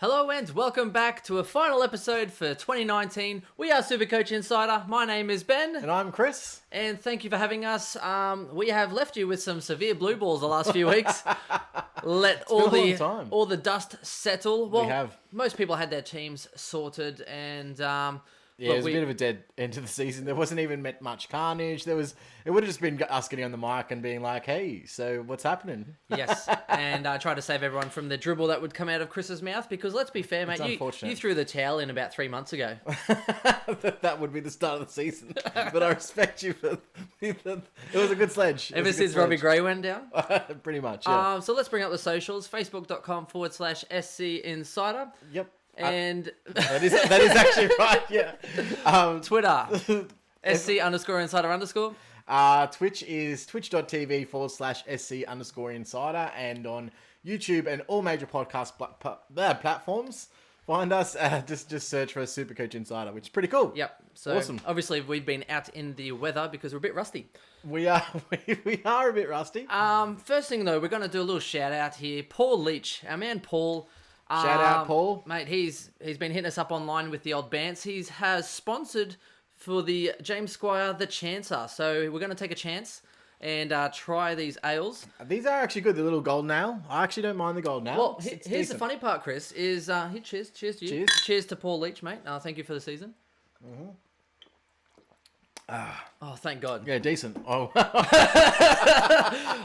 Hello and welcome back to a final episode for 2019. We are SuperCoach Insider. My name is Ben. And I'm Chris. And thank you for having us. We have left you with some severe blue balls the last few weeks. Let all the dust settle. Well, we have. Most people had their teams sorted and... it was a bit of a dead end to the season. There wasn't even much carnage. It would have just been us getting on the mic and being like, hey, so what's happening? Yes, and I tried to save everyone from the dribble that would come out of Chris's mouth because let's be fair, mate, you threw the towel in about 3 months ago. That would be the start of the season. But I respect you for... It was a good sledge. Ever since Robbie Gray went down? Pretty much, yeah. So let's bring up the socials. Facebook.com/SC Insider. Yep. And that is actually right, yeah. Twitter, SC_Insider_. Twitch is twitch.tv/SC_Insider, and on YouTube and all major podcast platforms. Find us, just search for SuperCoach Insider, which is pretty cool. Yep. So awesome. Obviously we've been out in the weather because we're a bit rusty. We are a bit rusty. First thing though, we're going to do a little shout out here. Paul Leach, our man Paul. Shout out, Paul. Mate, he's been hitting us up online with the old bants. He has sponsored for the James Squire The Chancer. So we're going to take a chance and try these ales. These are actually good, the little golden ale. I actually don't mind the golden ale. Well, here's the funny part, Chris, is... cheers to you. Cheers to Paul Leach, mate. Thank you for the season. Mm-hmm. Oh, thank God. Yeah, decent. Oh.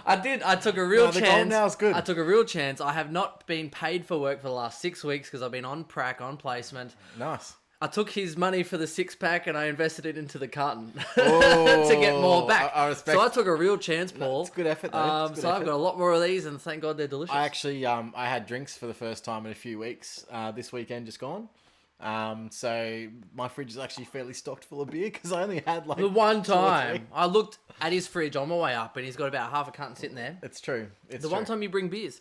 I took a real chance. The golden ale's good. I took a real chance. I have not been paid for work for the last 6 weeks because I've been on placement. Nice. I took his money for the 6-pack and I invested it into the carton to get more back. I respect. So I took a real chance, Paul. It's good effort, though. I've got a lot more of these, and thank God they're delicious. I actually, I had drinks for the first time in a few weeks. This weekend just gone. So my fridge is actually fairly stocked full of beer because I only had like the one time I looked at his fridge on my way up and he's got about half a carton sitting there. It's true. One time you bring beers.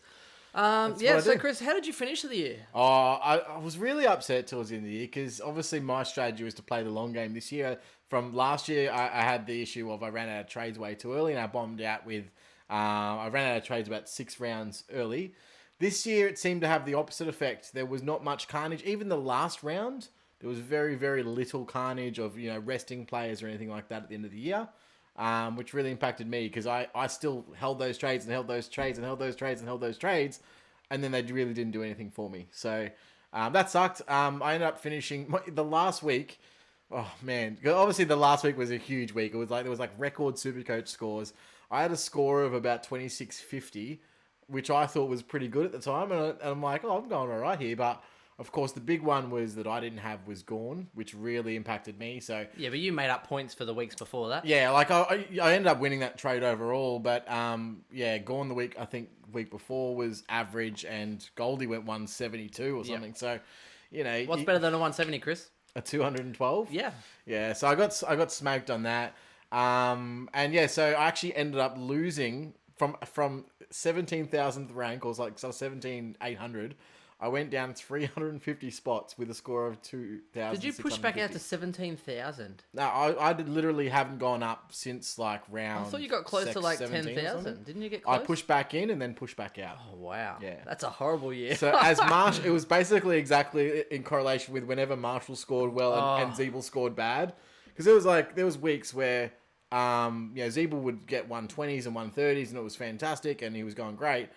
So Chris, how did you finish the year? I was really upset towards the end of the year because obviously my strategy was to play the long game this year. From last year, I had the issue of I ran out of trades way too early and I bombed out with, I ran out of trades about 6 rounds early. This year, it seemed to have the opposite effect. There was not much carnage. Even the last round, there was very, very little carnage of, resting players or anything like that at the end of the year, which really impacted me because I still held those trades and held those trades and held those trades and held those trades, and then they really didn't do anything for me. So that sucked. I ended up finishing the last week. Oh, man. Obviously, the last week was a huge week. There was record SuperCoach scores. I had a score of about 2650, which I thought was pretty good at the time. And I'm like, I'm going all right here. But, of course, the big one was that I didn't have was Gone, which really impacted me. So yeah, but you made up points for the weeks before that. Yeah, I ended up winning that trade overall. But, Gone the week before was average, and Goldie went 172 or something. Yep. So, What's better than a 170, Chris? A 212? Yeah. Yeah, so I got smoked on that. So I actually ended up losing from 17,000th rank, or so 17,800. I went down 350 spots with a score of 2,000. Did you push back out to 17,000? No, I literally haven't gone up since round. I thought you got close to 10,000. Didn't you get close? I pushed back in and then pushed back out. Oh wow! Yeah, that's a horrible year. So as it was basically exactly in correlation with whenever Marshall scored well and Zeeble scored bad, because there was weeks where Zeeble would get 120s and 130s and it was fantastic and he was going great.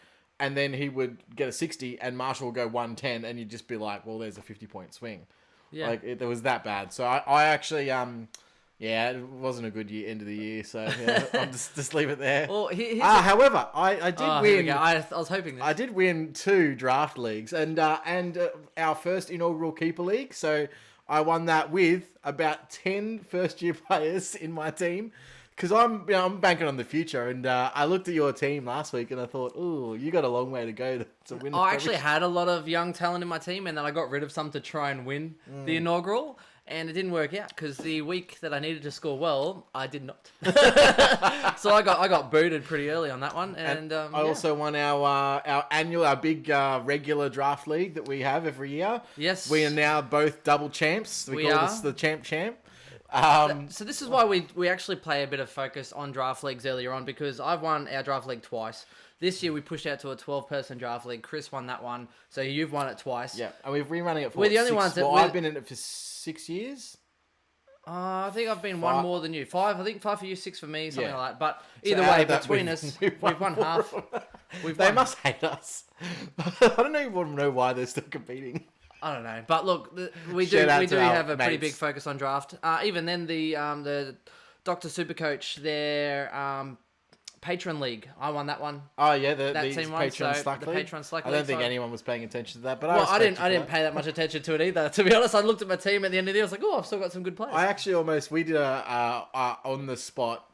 And then he would get a 60 and Marshall would go 110 and you'd just be like, well, there's a 50-point swing. Yeah. It was that bad. So I actually, it wasn't a good end of the year. So I'll just leave it there. Well, however, I did win. I was hoping this. I did win 2 draft leagues and our first inaugural keeper league. So I won that with about 10 first-year players in my team. Because I'm banking on the future, and I looked at your team last week, and I thought, ooh, you got a long way to go to win. I actually had a lot of young talent in my team, and then I got rid of some to try and win the inaugural, and it didn't work out because the week that I needed to score well, I did not. So I got booted pretty early on that one, and I also won our big regular draft league that we have every year. Yes, we are now both double champs. We call this the champ. So this is why we actually play a bit of focus on draft leagues earlier on, because I've won our draft league twice. This year we pushed out to a 12-person draft league. Chris won that one, so you've won it twice. Yeah, and we've been running it for We're the only ones that I've been in it for 6 years. I think I've been one more than you. 5, I think 5 for you, 6 for me, something like that. But So either out way, of that, between us, we've won half. They must hate us. I don't even know why they're still competing. I don't know, but look, we do Shout out to our have a pretty mates. big focus on draft. Even then, the Dr. Supercoach, their patron league, I won that one. Oh yeah, That the team won, Patreon so Slack the League. Patreon Slack I don't League, think so- anyone was paying attention to that, but Well, I respect you didn't for pay that much attention to it either. To be honest, I looked at my team at the end of the year. I was like, oh, I've still got some good players. I actually we did a on the spot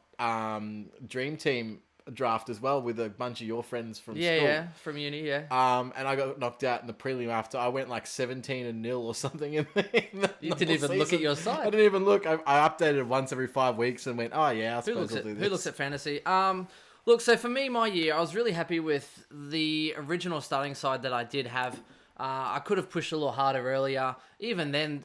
dream team draft as well with a bunch of your friends from school. Yeah, from uni, yeah. And I got knocked out in the prelim after I went like 17-0 or something in the You didn't even look at your side. I didn't even look. I updated it once every 5 weeks and went, oh yeah, I suppose I'll do this. Who looks at fantasy? Look, so for me, my year, I was really happy with the original starting side that I did have. I could have pushed a little harder earlier. Even then,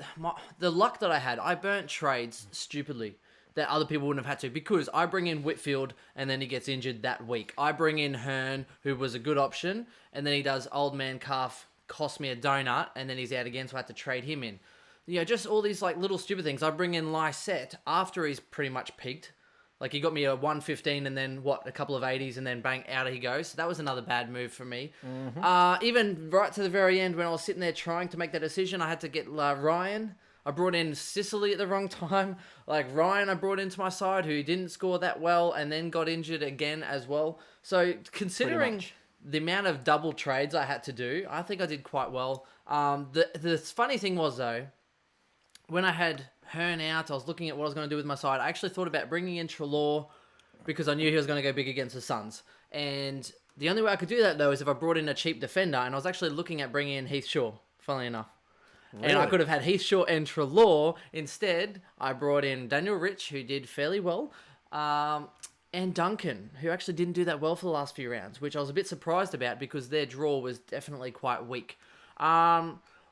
the luck that I had, I burnt trades stupidly that other people wouldn't have had to, because I bring in Whitfield and then he gets injured that week. I bring in Hearn, who was a good option, and then he does old man calf, cost me a donut, and then he's out again, so I had to trade him in. You know, just all these like little stupid things. I bring in Lysette after he's pretty much peaked. Like, he got me a 115 and then, a couple of 80s, and then bang, out he goes. So that was another bad move for me. Mm-hmm. Even right to the very end, when I was sitting there trying to make that decision, I had to get Ryan. I brought in Sicily at the wrong time. Like, Ryan I brought into my side, who didn't score that well, and then got injured again as well. So, considering the amount of double trades I had to do, I think I did quite well. The funny thing was, though, when I had Hearn out, I was looking at what I was going to do with my side. I actually thought about bringing in Treloar because I knew he was going to go big against the Suns. And the only way I could do that, though, is if I brought in a cheap defender. And I was actually looking at bringing in Heath Shaw, funnily enough. Really? And I could have had Heath Shaw and Treloar. Instead, I brought in Daniel Rich, who did fairly well, and Duncan, who actually didn't do that well for the last few rounds, which I was a bit surprised about because their draw was definitely quite weak.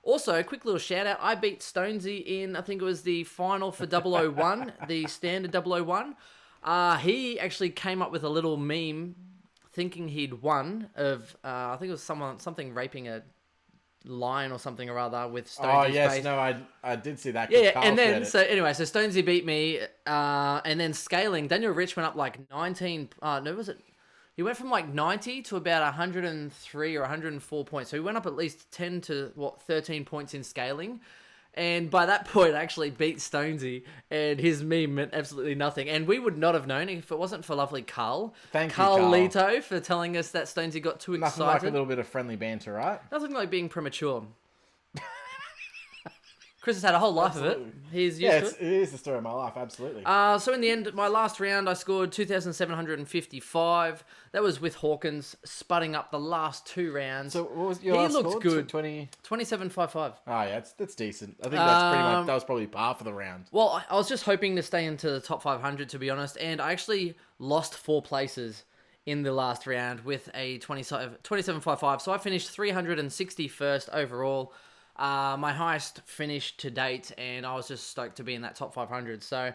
Also, a quick little shout out. I beat Stonesy in, I think it was the final for 001, the standard 001. He actually came up with a little meme thinking he'd won of, I think it was something raping a lion or something or other with Stonesy's Oh, yes. face. No, I did see that. Yeah, and then, so Stonesy beat me, and then scaling, Daniel Rich went up like 19, no, was it? He went from like 90 to about 103 or 104 points. So he went up at least 10 to 13 points in scaling. And by that point, I actually beat Stonesy, and his meme meant absolutely nothing. And we would not have known if it wasn't for lovely Carl. Thank you, Carl Carl. Leto, for telling us that Stonesy got too Nothing excited. like a little bit of friendly banter, right? Nothing like being premature. Chris has had a whole life of it. He's used to it. It is the story of my life, absolutely. So in the end, my last round, I scored 2,755. That was with Hawkins sputting up the last 2 rounds. So what was your he last looked score? good. 27.55. 27.55. Oh yeah, that's decent. I think that's pretty much, that was probably par for the round. Well, I was just hoping to stay into the top 500, to be honest, and I actually lost 4 places in the last round with a 27.55. So I finished 361st overall. My highest finish to date, and I was just stoked to be in that top 500. So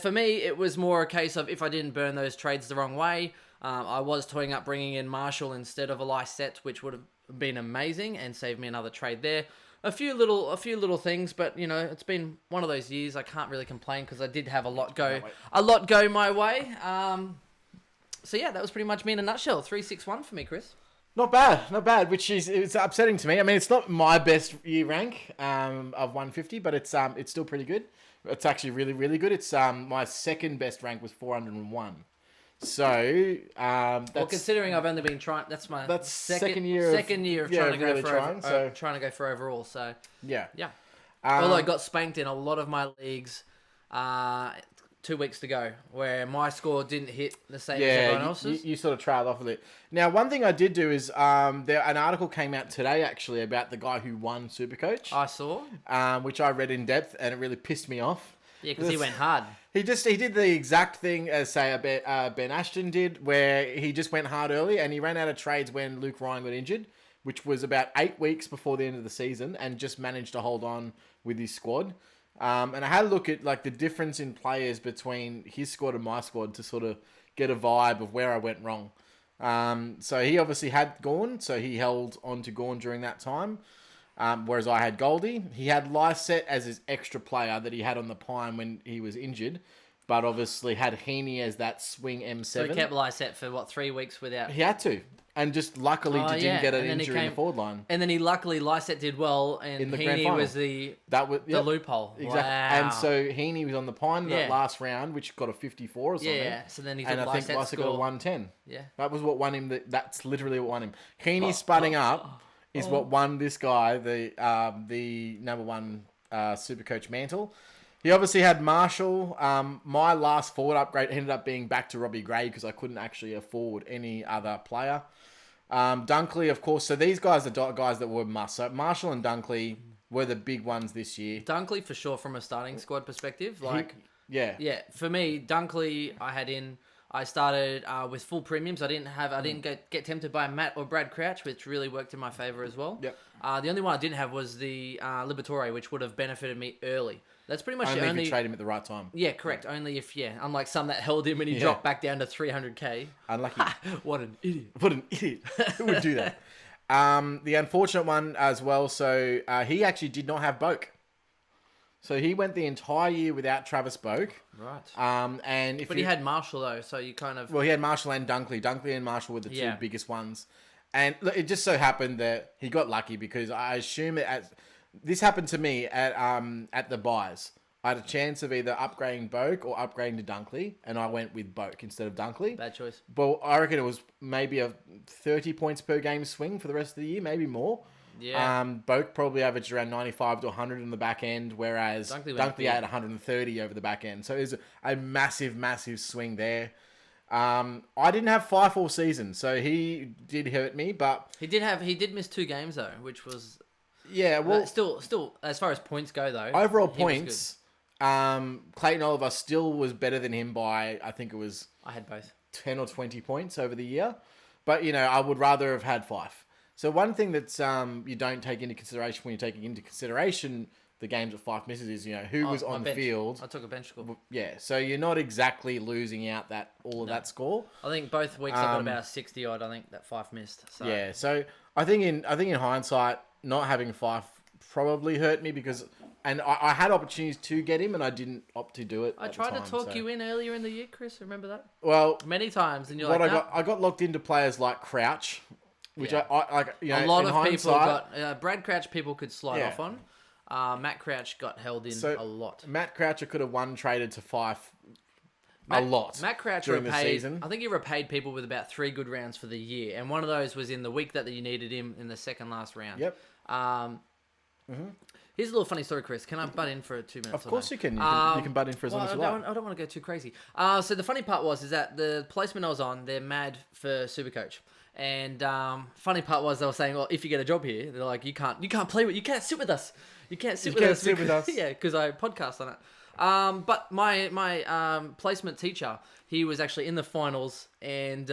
for me, it was more a case of if I didn't burn those trades the wrong way, I was toying up bringing in Marshall instead of a Lysette, which would have been amazing and saved me another trade there. A few little things, but you know, it's been one of those years. I can't really complain because I did have a lot go my way. So yeah, that was pretty much me in a nutshell. 361 for me, Chris. Not bad. Which it's upsetting to me. I mean, it's not my best year rank of 150, but it's still pretty good. It's actually really, really good. It's my second best rank was 401. So Well, considering I've only been trying, that's second year of trying to go for overall. So yeah. Although I got spanked in a lot of my leagues 2 weeks to go, where my score didn't hit the same as everyone else's. You sort of trailed off a bit. Now, one thing I did do is an article came out today actually about the guy who won SuperCoach. I saw, which I read in depth, and it really pissed me off. Yeah, because he went hard. He did the exact thing as say Ben Ashton did, where he just went hard early, and he ran out of trades when Luke Ryan got injured, which was about 8 weeks before the end of the season, and just managed to hold on with his squad. And I had a look at like the difference in players between his squad and my squad to sort of get a vibe of where I went wrong. So he obviously had Gawn, so he held on to Gawn during that time. Whereas I had Goldie. He had Lysette as his extra player that he had on the Pine when he was injured, but obviously had Heaney as that swing M7. So he kept Lysette for 3 weeks without. He had to, and just luckily didn't get an injury in the forward line. And then Lysette did well, and in the grand Heaney final. was the loophole. Exactly. Wow. And so Heaney was on the Pine that last round, which got a 54 or something. Yeah. So then he took and I think Lysette got a 110. Yeah. That was what won him. That's literally what won him. Heaney sputting up is what won this guy the number one SuperCoach mantle. He obviously had Marshall. My last forward upgrade ended up being back to Robbie Gray because I couldn't actually afford any other player. Dunkley, of course. So these guys are guys that were must. So Marshall and Dunkley were the big ones this year. Dunkley for sure from a starting squad perspective. Yeah. For me, Dunkley, I started with full premiums. I didn't get tempted by Matt or Brad Crouch, which really worked in my favour as well. Yep. The only one I didn't have was the Liberatore, which would have benefited me early. That's pretty much only the if only. you trade him at the right time. Yeah, correct. Only if unlike some that held him and he dropped back down to 300k. Unlucky. What an idiot! What an idiot! Who would do that? The unfortunate one as well. So he actually did not have Boak. So he went the entire year without Travis Boak. Right. But he had Marshall though, so you kind of. Well, he had Marshall and Dunkley. Dunkley and Marshall were the two biggest ones. And look, it just so happened that he got lucky because I assume this happened to me at the buys. I had a chance of either upgrading Boak or upgrading to Dunkley, and I went with Boak instead of Dunkley. Bad choice. But I reckon it was maybe a 30 points per game swing for the rest of the year, maybe more. Yeah. Boak probably averaged around 95 to 100 in the back end, whereas Dunkley had 130 over the back end. So it was a massive, massive swing there. I didn't have Fife all season, so he did hurt me, but he did miss 2 games though, which was well, still as far as points go though. Overall points, Clayton Oliver still was better than him by I think it was I had both 10 or 20 points over the year, but I would rather have had Fife. So one thing that you don't take into consideration when you're taking into consideration the games that Fife misses is who was on the field. I took a bench score. Yeah, so you're not exactly losing out all of that score. I think both weeks I got about 60 odd. I think that Fife missed. So. Yeah, so I think in hindsight, not having Fife probably hurt me because I had opportunities to get him and I didn't opt to do it. I tried to talk you in earlier in the year, Chris. Remember that? Well, many times, and you're I got locked into players like Crouch, which I like. A lot of people got Brad Crouch. People could slide off on. Matt Crouch got held in a lot. Matt Crouch could have traded to Fife a lot. Matt Crouch during the season. I think he repaid people with about 3 good rounds for the year, and one of those was in the week that you needed him in the second last round. Yep. Here's a little funny story, Chris. Can I butt in for 2 minutes? Of course you can. You can butt in for as long as you like. I don't want to go too crazy. So the funny part is that the placement I was on, they're mad for SuperCoach. And funny part was they were saying, well, if you get a job here, they're like, you can't sit with us. You can't sit with us. Yeah, because I podcast on it. But my placement teacher, he was actually in the finals, and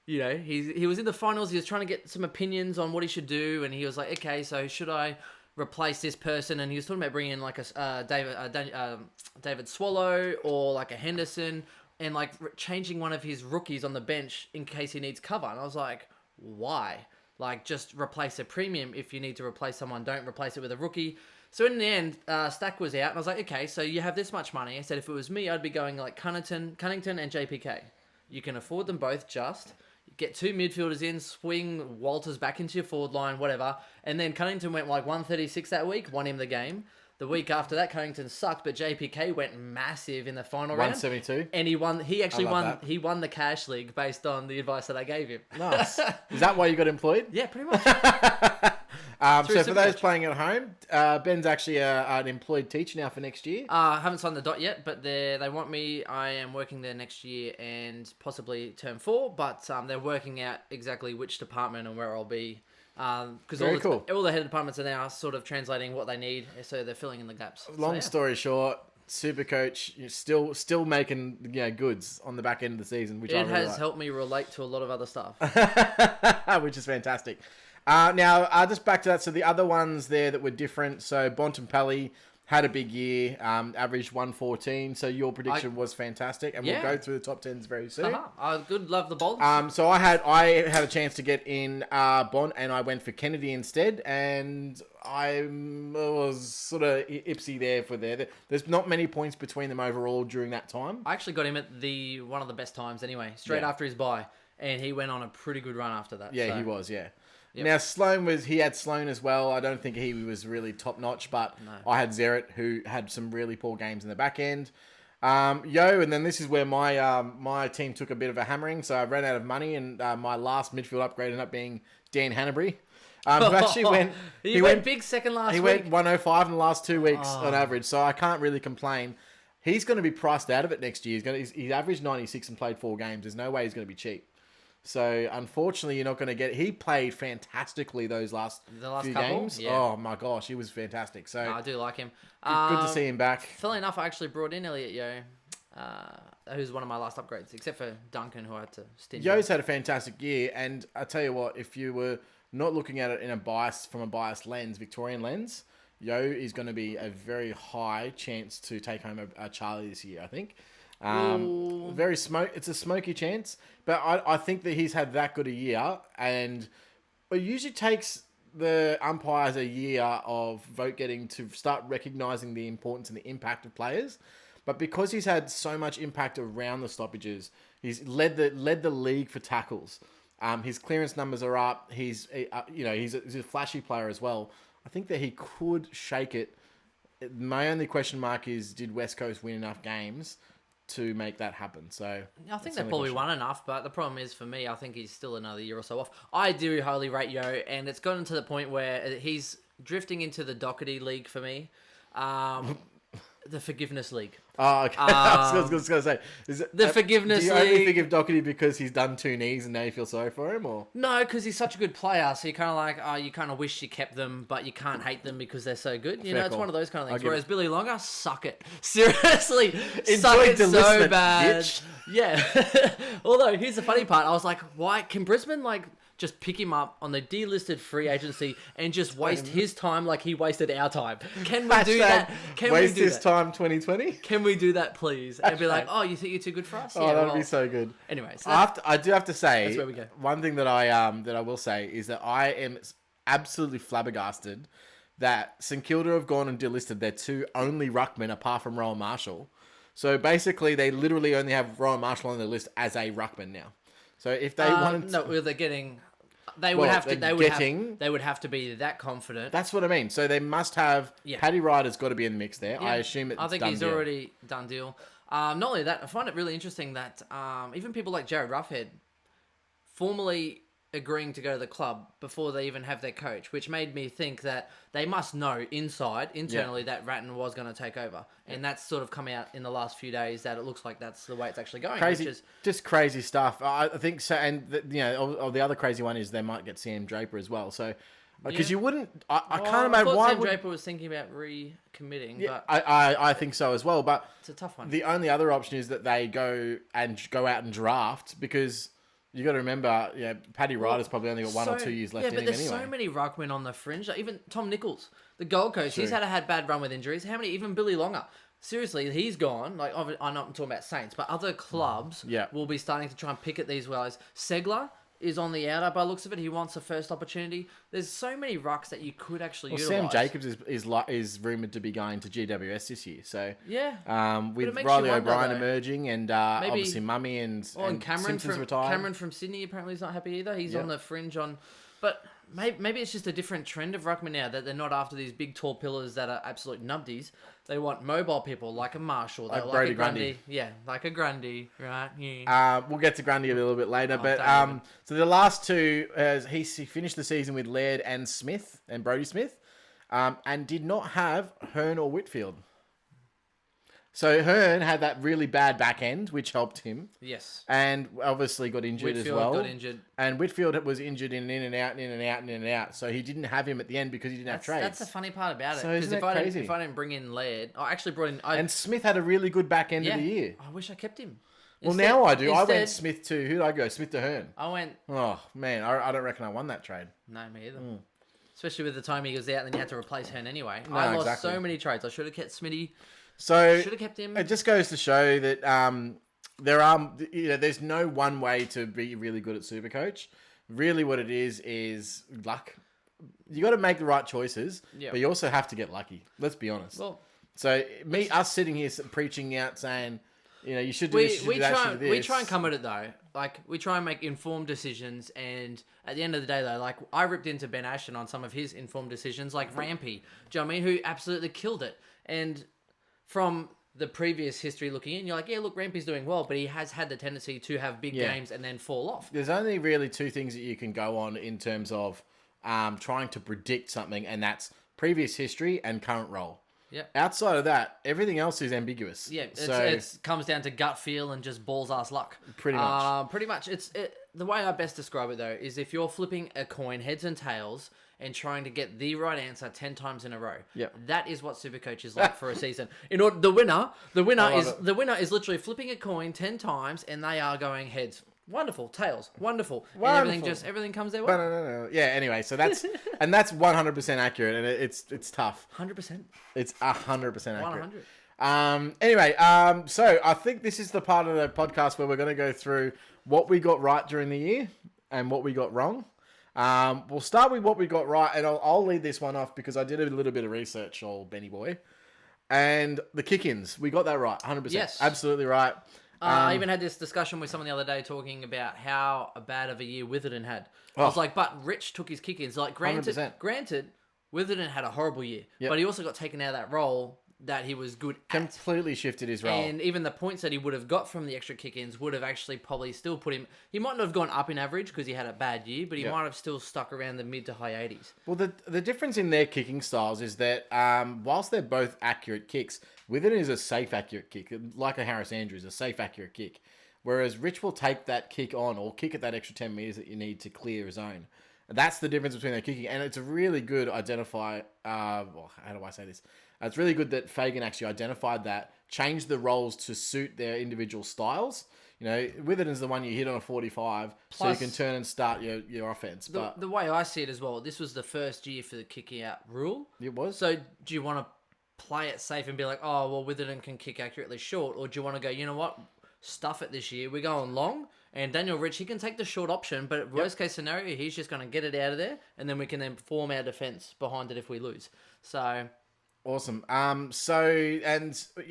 he was in the finals. He was trying to get some opinions on what he should do, and he was like, okay, so should I replace this person? And he was talking about bringing in like a David Swallow or like a Henderson, and like changing one of his rookies on the bench in case he needs cover. And I was like, why? Like, just replace a premium. If you need to replace someone, don't replace it with a rookie. So in the end, Stack was out, and I was like, okay, so you have this much money. I said, if it was me, I'd be going like Cunnington and JPK. You can afford them both just. Get 2 midfielders in, swing Walters back into your forward line, whatever. And then Cunnington went like 136 that week, won him the game. The week after that, Cunnington sucked, but JPK went massive in the final round. 172. And he won. He actually won. That. He won the cash league based on the advice that I gave him. Nice. Is that why you got employed? Yeah, pretty much. So for those playing at home, Ben's actually an employed teacher now for next year. I haven't signed the dot yet, but they want me. I am working there next year and possibly term 4, but they're working out exactly which department and where I'll be. Because all the head departments are now sort of translating what they need, so they're filling in the gaps. Long story short, SuperCoach, you're still making goods on the back end of the season, which it has helped me relate to a lot of other stuff, which is fantastic. Now, just back to that. So the other ones there that were different. So Bontempelli had a big year, averaged 114. So your prediction was fantastic, and we'll go through the top 10s very soon. Good, love the bold. So I had a chance to get in Bond, and I went for Kennedy instead, and I was sort of ipsy there for there. There's not many points between them overall during that time. I actually got him at one of the best times anyway, straight after his bye, and he went on a pretty good run after that. Yeah, he was, yeah. Yep. Now, he had Sloan as well. I don't think he was really top-notch, but I had Zeret, who had some really poor games in the back end. And then this is where my team took a bit of a hammering, so I ran out of money, and my last midfield upgrade ended up being Dan Hanbury. Who actually went... He went big second last week. He went 105 in the last 2 weeks on average, so I can't really complain. He's going to be priced out of it next year. He's averaged 96 and played 4 games. There's no way he's going to be cheap. So, unfortunately, you're not going to get... He played fantastically those last few games. Yeah. Oh, my gosh. He was fantastic. So I do like him. Good to see him back. Funnily enough, I actually brought in Elliot Yeo, who's one of my last upgrades, except for Duncan, who I had to stint. Yo's had a fantastic year, and I tell you what, if you were not looking at it from a biased lens, Victorian lens, Yo is going to be a very high chance to take home a Charlie this year, I think. It's a smoky chance, but I think that he's had that good a year, and it usually takes the umpires a year of vote getting to start recognizing the importance and the impact of players. But because he's had so much impact around the stoppages, he's led the league for tackles. His clearance numbers are up. He's a flashy player as well. I think that he could shake it. My only question mark is, did West Coast win enough games to make that happen? So I think they probably won enough, but the problem is for me, I think he's still another year or so off. I do highly rate Yo, and it's gotten to the point where he's drifting into the Doherty League for me. The Forgiveness League. Oh, okay. I was going to say, the Forgiveness League. Do you only forgive Doherty because he's done 2 knees and now you feel sorry for him, or? No, because he's such a good player. So you kind of like, you kind of wish you kept them, but you can't hate them because they're so good. You know, it's one of those kind of things. Whereas Billy Longer, suck it. Seriously, suck it so bad. Bitch. Yeah. Although here's the funny part. I was like, why can Brisbane just pick him up on the delisted free agency and just waste his time like he wasted our time? Can we do that? Waste his time 2020? Can we do that, please? And be like, oh, you think you're too good for us? Oh, that'd be so good. Anyway, so I do have to say, that's where we go. One thing that I will say is that I am absolutely flabbergasted that St Kilda have gone and delisted their 2 only ruckmen apart from Rowan Marshall. So basically, they literally only have Rowan Marshall on their list as a ruckman now. So if they wanted to... they're getting... They would have to be that confident. That's what I mean. So they must have... Yeah. Paddy Ryder's got to be in the mix there. Yeah. I assume it's done deal. I think he's already done deal. Not only that, I find it really interesting that even people like Jared Ruffhead formally agreeing to go to the club before they even have their coach, which made me think that they must know internally that Ratton was going to take over. And that's sort of come out in the last few days that it looks like that's the way it's actually going. Crazy, just crazy stuff. I think so. And the other crazy one is they might get Sam Draper as well. So because you wouldn't, I can't imagine why. Sam Draper was thinking about recommitting. Yeah, but I think so as well. But it's a tough one. The only other option is that they go out and draft, because you got to remember, Paddy Ryder's probably only got 1 or 2 years left in him anyway. Yeah, but there's so many ruckmen on the fringe. Even Tom Nichols, the Gold Coast, he's had a bad run with injuries. How many? Even Billy Longer. Seriously, he's gone. Like, I'm not talking about Saints, but other clubs will be starting to try and pick at these guys. Segler is on the outer by the looks of it. He wants a first opportunity. There's so many rucks that you could actually utilize. Sam Jacobs is rumoured to be going to GWS this year. So with Riley O'Brien emerging and obviously Mummy and Cameron Simpson's retired. Cameron from Sydney apparently is not happy either. He's on the fringe on, but maybe it's just a different trend of ruckman now, that they're not after these big tall pillars that are absolute nubdies. They want mobile people like a Marshall, like Brody a Grundy. Yeah, like a Grundy, right? Yeah. We'll get to Grundy a little bit later, so the last 2, he finished the season with Laird and Smith and Brodie Smith, and did not have Hearn or Whitfield. So Hearn had that really bad back end, which helped him. Yes. And obviously got injured as well. Got injured. And Whitfield was injured in and out. So he didn't have him at the end because he didn't have trades. That's the funny part about it. So isn't that crazy? If I didn't bring in Laird, I actually brought in... And Smith had a really good back end of the year. I wish I kept him. Well, now I do. I went Smith to... Who did I go? Smith to Hearn. I went... Oh, man. I don't reckon I won that trade. No, me either. Especially with the time he was out, and then you had to replace Hearn anyway. No, I lost exactly. so many trades. I should have kept Smitty. So Should have kept him. it just goes to show that there's no one way to be really good at SuperCoach. Really, what it is luck. You got to make the right choices, but you also have to get lucky. Let's be honest. Well, so us sitting here preaching out saying, you should do this, you should do that, should do this. We try and come at it though. Like, we try and make informed decisions, and at the end of the day though, like, I ripped into Ben Ashton on some of his informed decisions, like Rampy, do you know what I mean, who absolutely killed it. And from the previous history looking in, you're like, yeah, look, Rampy's doing well, but he has had the tendency to have big games and then fall off. There's only really two things that you can go on in terms of trying to predict something, and that's previous history and current role. Yeah. Outside of that, everything else is ambiguous. Yeah, so it comes down to gut feel and just balls ass luck. Pretty much. Pretty much. The way I best describe it though is if you're flipping a coin heads and tails and trying to get the right answer 10 times in a row. Yep. That is what SuperCoach is like for a season. In order, the winner is literally flipping a coin 10 times, and they are going heads. Wonderful. Tails. Wonderful. And everything comes their way. No. Yeah, anyway, so that's 100% accurate, and it's tough. 100%. It's 100% accurate. 100. Anyway, so I think this is the part of the podcast where we're going to go through what we got right during the year and what we got wrong. We'll start with what we got right, and I'll lead this one off because I did a little bit of research, old Benny boy. And the kick-ins, we got that right, 100%. Yes. Absolutely right. I even had this discussion with someone the other day talking about how bad of a year Witherden had. I was like, but Rich took his kick-ins. Like, granted, 100%. Witherden had a horrible year, but he also got taken out of that role that he was good at. Completely shifted his role. And even the points that he would have got from the extra kick-ins would have actually probably still put him... He might not have gone up in average because he had a bad year, but he might have still stuck around the mid to high 80s. Well, the difference in their kicking styles is that whilst they're both accurate kicks, Witherden is a safe, accurate kick. Like a Harris Andrews, a safe, accurate kick. Whereas Rich will take that kick on or kick at that extra 10 metres that you need to clear a zone. That's the difference between their kicking. And it's a really good identify... how do I say this? It's really good that Fagan actually identified that, changed the roles to suit their individual styles. Witherden's the one you hit on a 45, so you can turn and start your offense. But the way I see it as well, this was the first year for the kicking out rule. It was. So do you want to play it safe and be like, oh, well, Witherden can kick accurately short? Or do you want to go, you know what, stuff it this year, we're going long, and Daniel Rich, he can take the short option, but worst case scenario, he's just going to get it out of there, and then we can then form our defense behind it if we lose. So... Awesome. And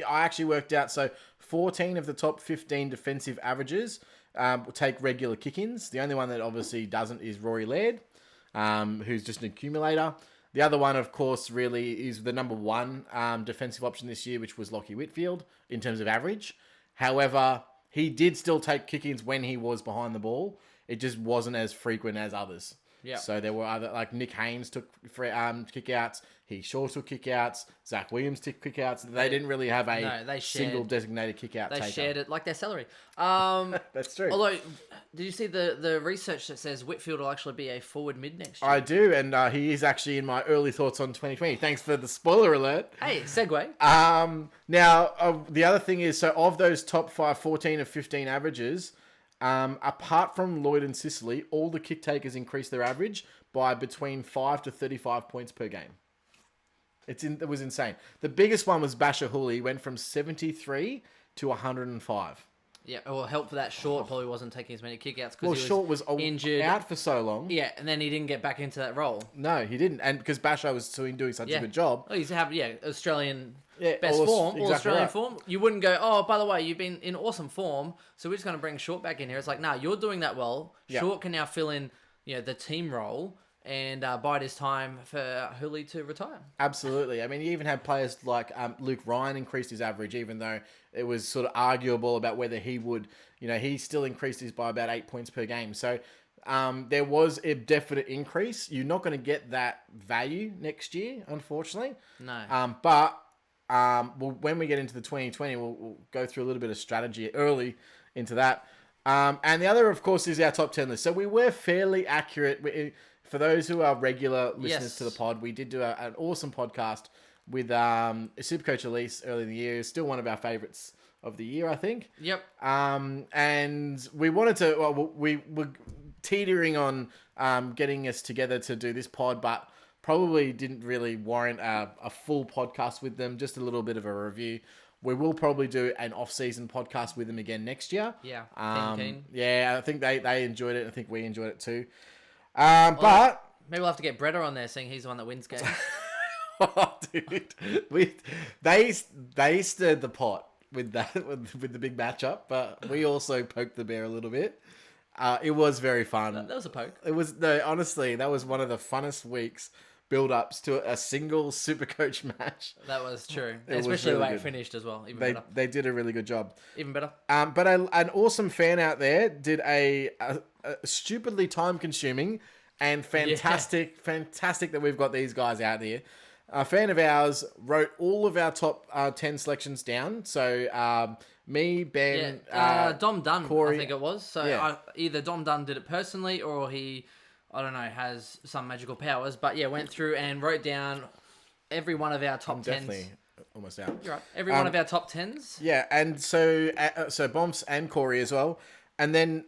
I actually worked out, 14 of the top 15 defensive averages will take regular kick-ins. The only one that obviously doesn't is Rory Laird, who's just an accumulator. The other one, of course, really is the number one defensive option this year, which was Lachie Whitfield in terms of average. However, he did still take kick-ins when he was behind the ball. It just wasn't as frequent as others. Yeah. So there were other, like Nick Haynes took kick-outs. He Shaw took kick-outs. Zach Williams took kick-outs. They didn't really have a single designated kick-out taker. They shared it like their salary. That's true. Although, did you see the research that says Whitfield will actually be a forward mid next year? I do, and he is actually in my early thoughts on 2020. Thanks for the spoiler alert. Hey, segue. Now, the other thing is, so of those top 14 of 15 averages... apart from Lloyd and Sicily, all the kick takers increased their average by between 5 to 35 points per game. It was insane. The biggest one was Basher Hooley, went from 73 to 105. Yeah, well, help for that Short probably wasn't taking as many kickouts because he Short was injured, out for so long. Yeah, and then he didn't get back into that role. No, he didn't, and because Basher was doing such a good job. Oh, he's Australian best all form, all exactly Australian right. form. You wouldn't go, oh, by the way, you've been in awesome form, so we're just going to bring Short back in here. It's like, nah, you're doing that well. Yeah. Short can now fill in, the team role and bide his time for Hooley to retire. Absolutely. I mean, you even had players like Luke Ryan increased his average, even though it was sort of arguable about whether he would, he still increased his by about 8 points per game. So there was a definite increase. You're not going to get that value next year, unfortunately. No. But when we get into the 2020, we'll go through a little bit of strategy early into that. And the other, of course, is our top 10 list. So we were fairly accurate. For those who are regular listeners to the pod, we did do an awesome podcast with Supercoach Elise early in the year. Still one of our favourites of the year, I think. Yep. And we wanted to... Well, we were teetering on getting us together to do this pod, but probably didn't really warrant a full podcast with them, just a little bit of a review. We will probably do an off-season podcast with them again next year. Yeah, keen. Yeah, I think they enjoyed it. I think we enjoyed it too. But maybe we'll have to get Bretta on there, seeing he's the one that wins games. oh, dude, they stirred the pot with that with the big matchup, but we also poked the bear a little bit. It was very fun. That was a poke. It was honestly, that was one of the funnest weeks build-ups to a single SuperCoach match. That was true, It was especially the really way it good. finished as well. Even better. They did a really good job. Even better. But an awesome fan out there did a stupidly time-consuming and fantastic that we've got these guys out here. A fan of ours wrote all of our top 10 selections down. So me, Ben, Dom Dunn, Corey, I think it was. So either Dom Dunn did it personally, or he, I don't know, has some magical powers. But yeah, went through and wrote down every one of our top 10s. Definitely almost out. You're right. Every one of our top 10s. Yeah, and so Bomps and Corey as well. And then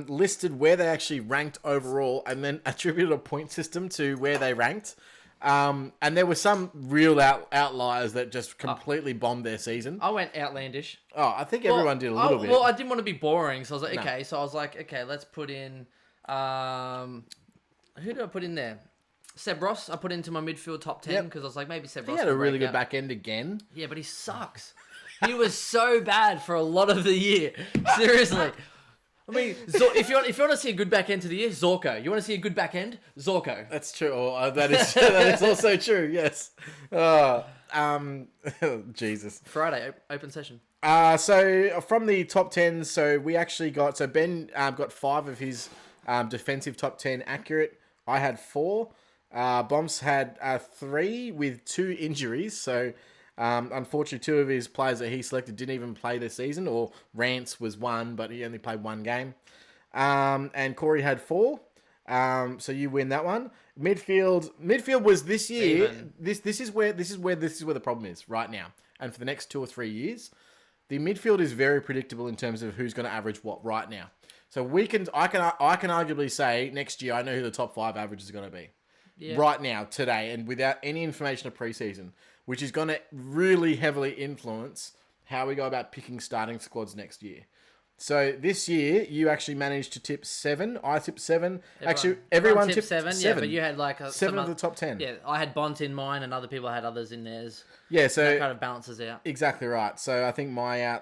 listed where they actually ranked overall, and then attributed a point system to where they ranked. And there were some real outliers that just completely bombed their seaid. I went outlandish. Oh, I think everyone did a little bit. Well, I didn't want to be boring, so I was like, okay. So I was like, okay, let's put in... who did I put in there? Seb Ross, I put into my midfield top 10 because I was like, maybe Seb Ross. He had a will really break good out. back end again. Yeah, but he sucks. He was so bad for a lot of the year. Seriously. I mean, if you want to see a good back end to the year, Zorko. You want to see a good back end? Zorko. That's true. Oh, that is also true. Yes. Jesus. Friday, open session. So from the top 10, so we actually got... So Ben got 5 of his defensive top 10 accurate. I had 4. Bombs had 3 with 2 injuries. So unfortunately, 2 of his players that he selected didn't even play this season. Or Rance was 1, but he only played 1 game. And Corey had 4. So you win that one. Midfield was this year. This is where the problem is right now, and for the next 2 or 3 years. The midfield is very predictable in terms of who's going to average what right now. So I can arguably say next year I know who the top 5 average is going to be. Yeah. Right now, today, and without any information of preseason, which is going to really heavily influence how we go about picking starting squads next year. So this year, you actually managed to tip 7. I tipped 7. Everyone tipped 7. Yeah, but you had like 7 of the top 10. Yeah, I had Bont in mine, and other people had others in theirs. Yeah, so that kind of balances out. Exactly right. So I think my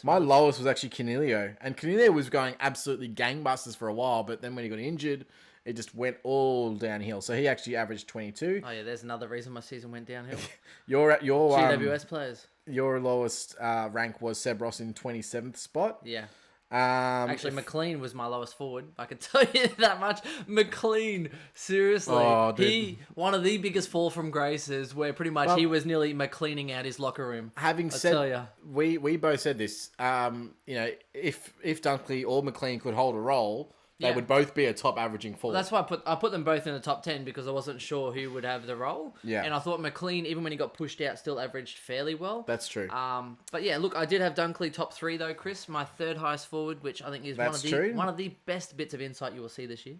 my lowest was actually Canelio, and Canelio was going absolutely gangbusters for a while, but then when he got injured, it just went all downhill. So he actually averaged 22. Oh yeah, there's another reason my season went downhill. your GWS players. Your lowest rank was Seb Ross in 27th spot. Yeah. Actually, McLean was my lowest forward. I can tell you that much. McLean, seriously, one of the biggest fall from graces, where pretty much he was nearly McLeaning out his locker room. Having said, we both said this. If Dunkley or McLean could hold a role, they would both be a top averaging forward. That's why I put them both in the top 10 because I wasn't sure who would have the role. Yeah. And I thought McLean, even when he got pushed out, still averaged fairly well. That's true. But yeah, look, I did have Dunkley top 3 though, Chris, my 3rd highest forward, which I think is one of the best bits of insight you will see this year.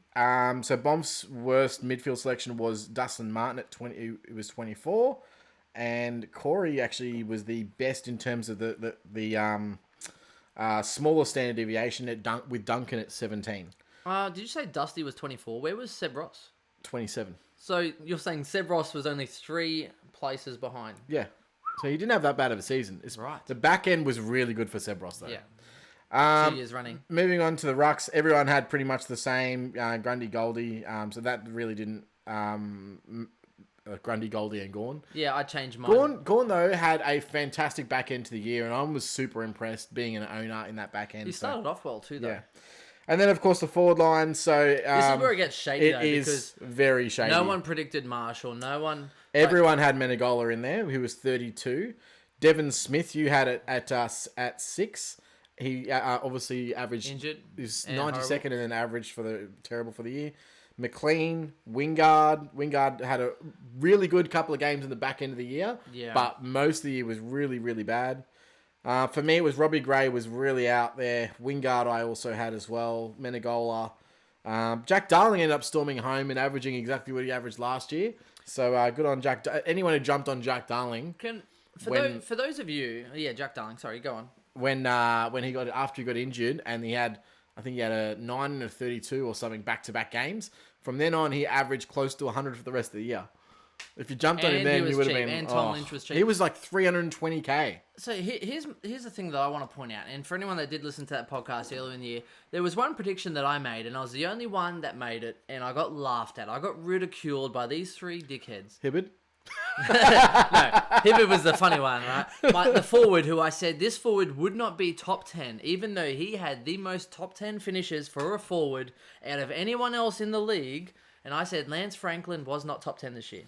So Bomb's worst midfield selection was Dustin Martin at 20. It was 24, and Corey actually was the best in terms of the smaller standard deviation with Duncan at 17. Did you say Dusty was 24? Where was Seb Ross? 27. So you're saying Seb Ross was only 3 places behind? Yeah. So he didn't have that bad of a season. Right. The back end was really good for Seb Ross, though. Yeah. 2 years running. Moving on to the rucks, everyone had pretty much the same. Grundy, Goldie. So that really didn't... Grundy, Goldie, and Gawn. Yeah, I changed mine. Gawn, though, had a fantastic back end to the year, and I was super impressed being an owner in that back end. He started off well, too, though. Yeah. And then, of course, the forward line. So this is where it gets shady, though. It is very shady. No one predicted Marshall. No one... Everyone had Menegola in there, who was 32. Devon Smith, you had it at 6. He obviously averaged... Injured. He's 92nd and then averaged terrible for the year. McLean, Wingard. Wingard had a really good couple of games in the back end of the year. Yeah. But most of the year was really, really bad. For me, it was Robbie Gray was really out there. Wingard I also had as well. Menegola. Jack Darling ended up storming home and averaging exactly what he averaged last year. So good on Jack. Anyone who jumped on Jack Darling. For those of you, Jack Darling. Sorry, go on. When he got injured and I think he had a 9 and a 32 or something back-to-back games. From then on, he averaged close to 100 for the rest of the year. If you jumped on him then, you would have been... And Tom Lynch was cheap. He was like 320k. So here's the thing that I want to point out. And for anyone that did listen to that podcast earlier in the year, there was one prediction that I made, and I was the only one that made it, and I got laughed at. I got ridiculed by these three dickheads. Hibbard? No, Hibbard was the funny one, right? The forward who I said this forward would not be top 10, even though he had the most top 10 finishes for a forward out of anyone else in the league. And I said Lance Franklin was not top 10 this year.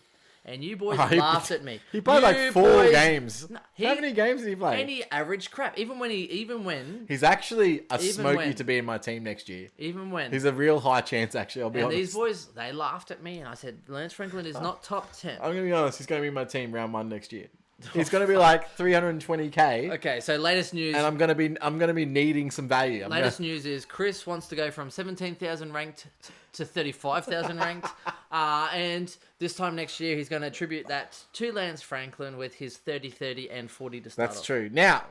And you boys laughed at me. He played like 4 games. No, how many games did he play? And he averaged crap. Even when he's actually a smoky to be in my team next year. Even when he's a real high chance. Actually, I'll be honest. And these boys, they laughed at me, and I said Lance Franklin is not top 10. I'm gonna be honest. He's gonna be in my team round 1 next year. He's gonna be like 320k. Okay, so latest news. And I'm gonna be needing some value. Latest news is Chris wants to go from 17,000 ranked to 35,000 ranked, and this time next year he's going to attribute that to Lance Franklin with his 30, 30, and 40 to start. That's true. Now,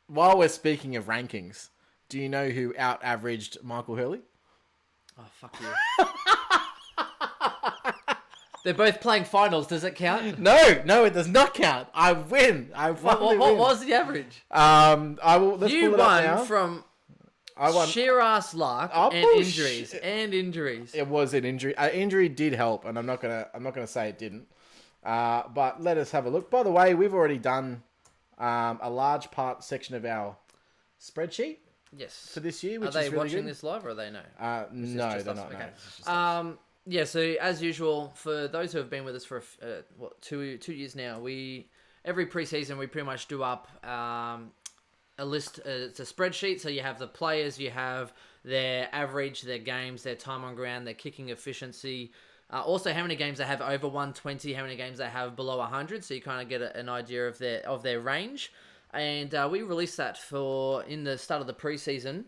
while we're speaking of rankings, do you know who out-averaged Michael Hurley? Oh, fuck you. They're both playing finals. Does it count? No, it does not count. I win. What was the average? I will. Let's you pull it up now. won from sheer ass luck and injuries. It was an injury. Injury did help, and I'm not gonna say it didn't. But let us have a look. By the way, we've already done a large section of our spreadsheet. Yes. For this year, which are they is really watching good. this live or are they no? No, they're not. Okay. Yeah, so as usual, for those who have been with us for 2 years now, every preseason we pretty much do up a list. It's a spreadsheet, so you have the players, you have their average, their games, their time on ground, their kicking efficiency, also how many games they have over 120, how many games they have below 100, so you kind of get an idea of their range. And we released that in the start of the preseason.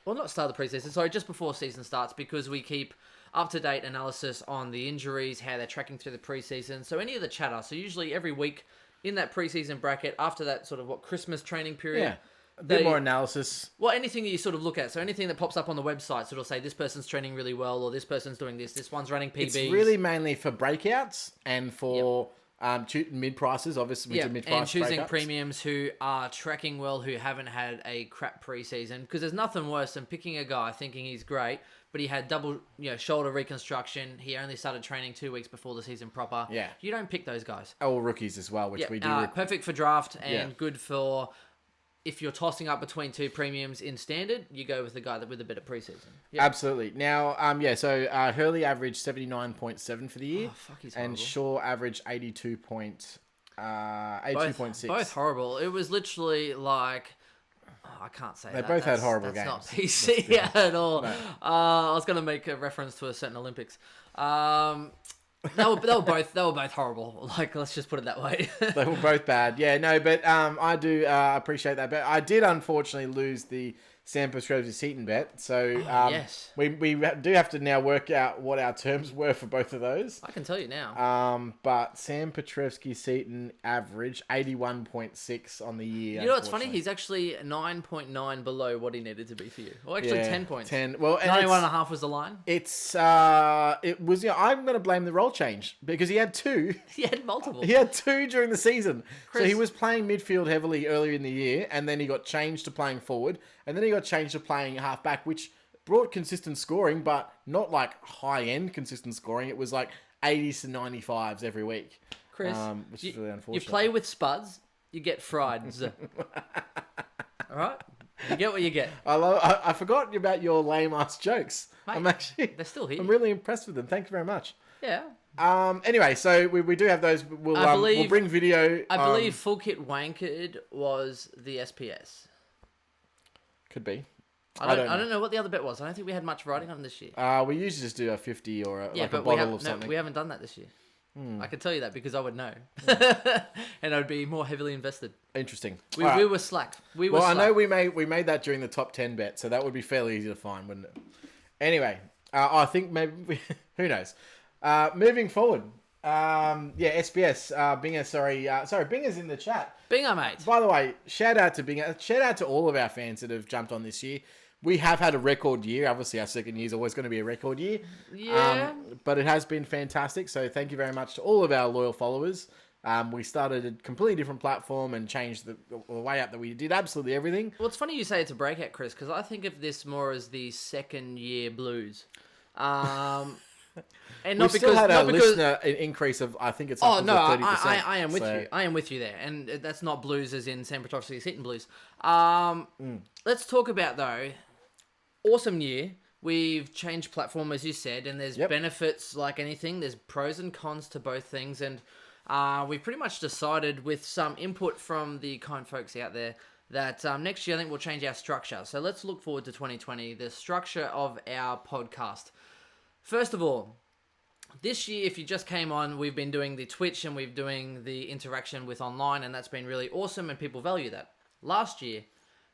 Well, not start of the preseason, sorry, just before season starts, because we keep up-to-date analysis on the injuries, how they're tracking through the preseason. So any of the chatter. So usually every week in that preseason bracket, after that sort of Christmas training period. Yeah, a bit more analysis. Well, anything that you sort of look at. So anything that pops up on the website, so it'll say this person's training really well, or this person's doing this one's running PBs. It's really mainly for breakouts and for mid prices, obviously. Yeah, and choosing breakouts. Premiums who are tracking well, who haven't had a crap preseason. Because there's nothing worse than picking a guy thinking he's great, but he had double shoulder reconstruction. He only started training 2 weeks before the season proper. Yeah. You don't pick those guys. Or rookies as well, which we do. Perfect for draft and good for if you're tossing up between 2 premiums in standard, you go with the guy with a better preseason. Yep. Absolutely. Now, so Hurley averaged 79.7 for the year. Oh, fuck, he's horrible. And Shaw averaged 82.6. Both horrible. It was literally like... I can't say they both had horrible games. That's not PC at all. No. I was going to make a reference to a certain Olympics. They were both horrible. Like, let's just put it that way. They were both bad. Yeah, no, but I do appreciate that. But I did unfortunately lose the Sam Petrovsky-Seaton bet. So yes. we do have to now work out what our terms were for both of those. I can tell you now. But Sam Petrovsky-Seaton averaged 81.6 on the year. You know what's funny? He's actually 9.9 below what he needed to be for you. Or actually 10 points. 10. Well, 91.5 was the line. It was. I'm going to blame the role change because he had 2. He had multiple. He had 2 during the season. Chris, so he was playing midfield heavily earlier in the year, and then he got changed to playing forward, and then he got changed to playing halfback, which brought consistent scoring, but not like high-end consistent scoring. It was like 80s to 95s every week. Chris, which is really unfortunate. You play with spuds, you get fried. All right? You get what you get. I forgot about your lame-ass jokes. Mate, they're still here. I'm really impressed with them. Thank you very much. Yeah. Anyway, so we do have those. We'll bring video. I believe Full Kit Wankered was the SPS. Could be. I don't know what the other bet was. I don't think we had much writing on this year. We usually just do a 50 or a bottle of something. We haven't done that this year. I can tell you that because I would know. And I'd be more heavily invested. Interesting. We were slack. I know we made that during the top 10 bet, so that would be fairly easy to find, wouldn't it? Anyway, I think maybe who knows. Moving forward, SBS. Binger, sorry, Binger's in the chat. Binger, mate. By the way, shout out to Binger. Shout out to all of our fans that have jumped on this year. We have had a record year. Obviously, our second year is always going to be a record year. Yeah. But it has been fantastic. So thank you very much to all of our loyal followers. We started a completely different platform and changed the way up that we did absolutely everything. Well, it's funny you say it's a breakout, Chris, because I think of this more as the second year blues. And not We've because still had not a because listener increase of, I think it's oh upwards no, of 30%. I am with you. I am with you there, and that's not blues as in San Petrovsky Seton blues. Let's talk about though. Awesome year. We've changed platform as you said, and there's benefits like anything. There's pros and cons to both things, and we've pretty much decided with some input from the kind folks out there that next year I think we'll change our structure. So let's look forward to 2020. The structure of our podcast. First of all, this year, if you just came on, we've been doing the Twitch and we're doing the interaction with online, and that's been really awesome, and people value that. Last year,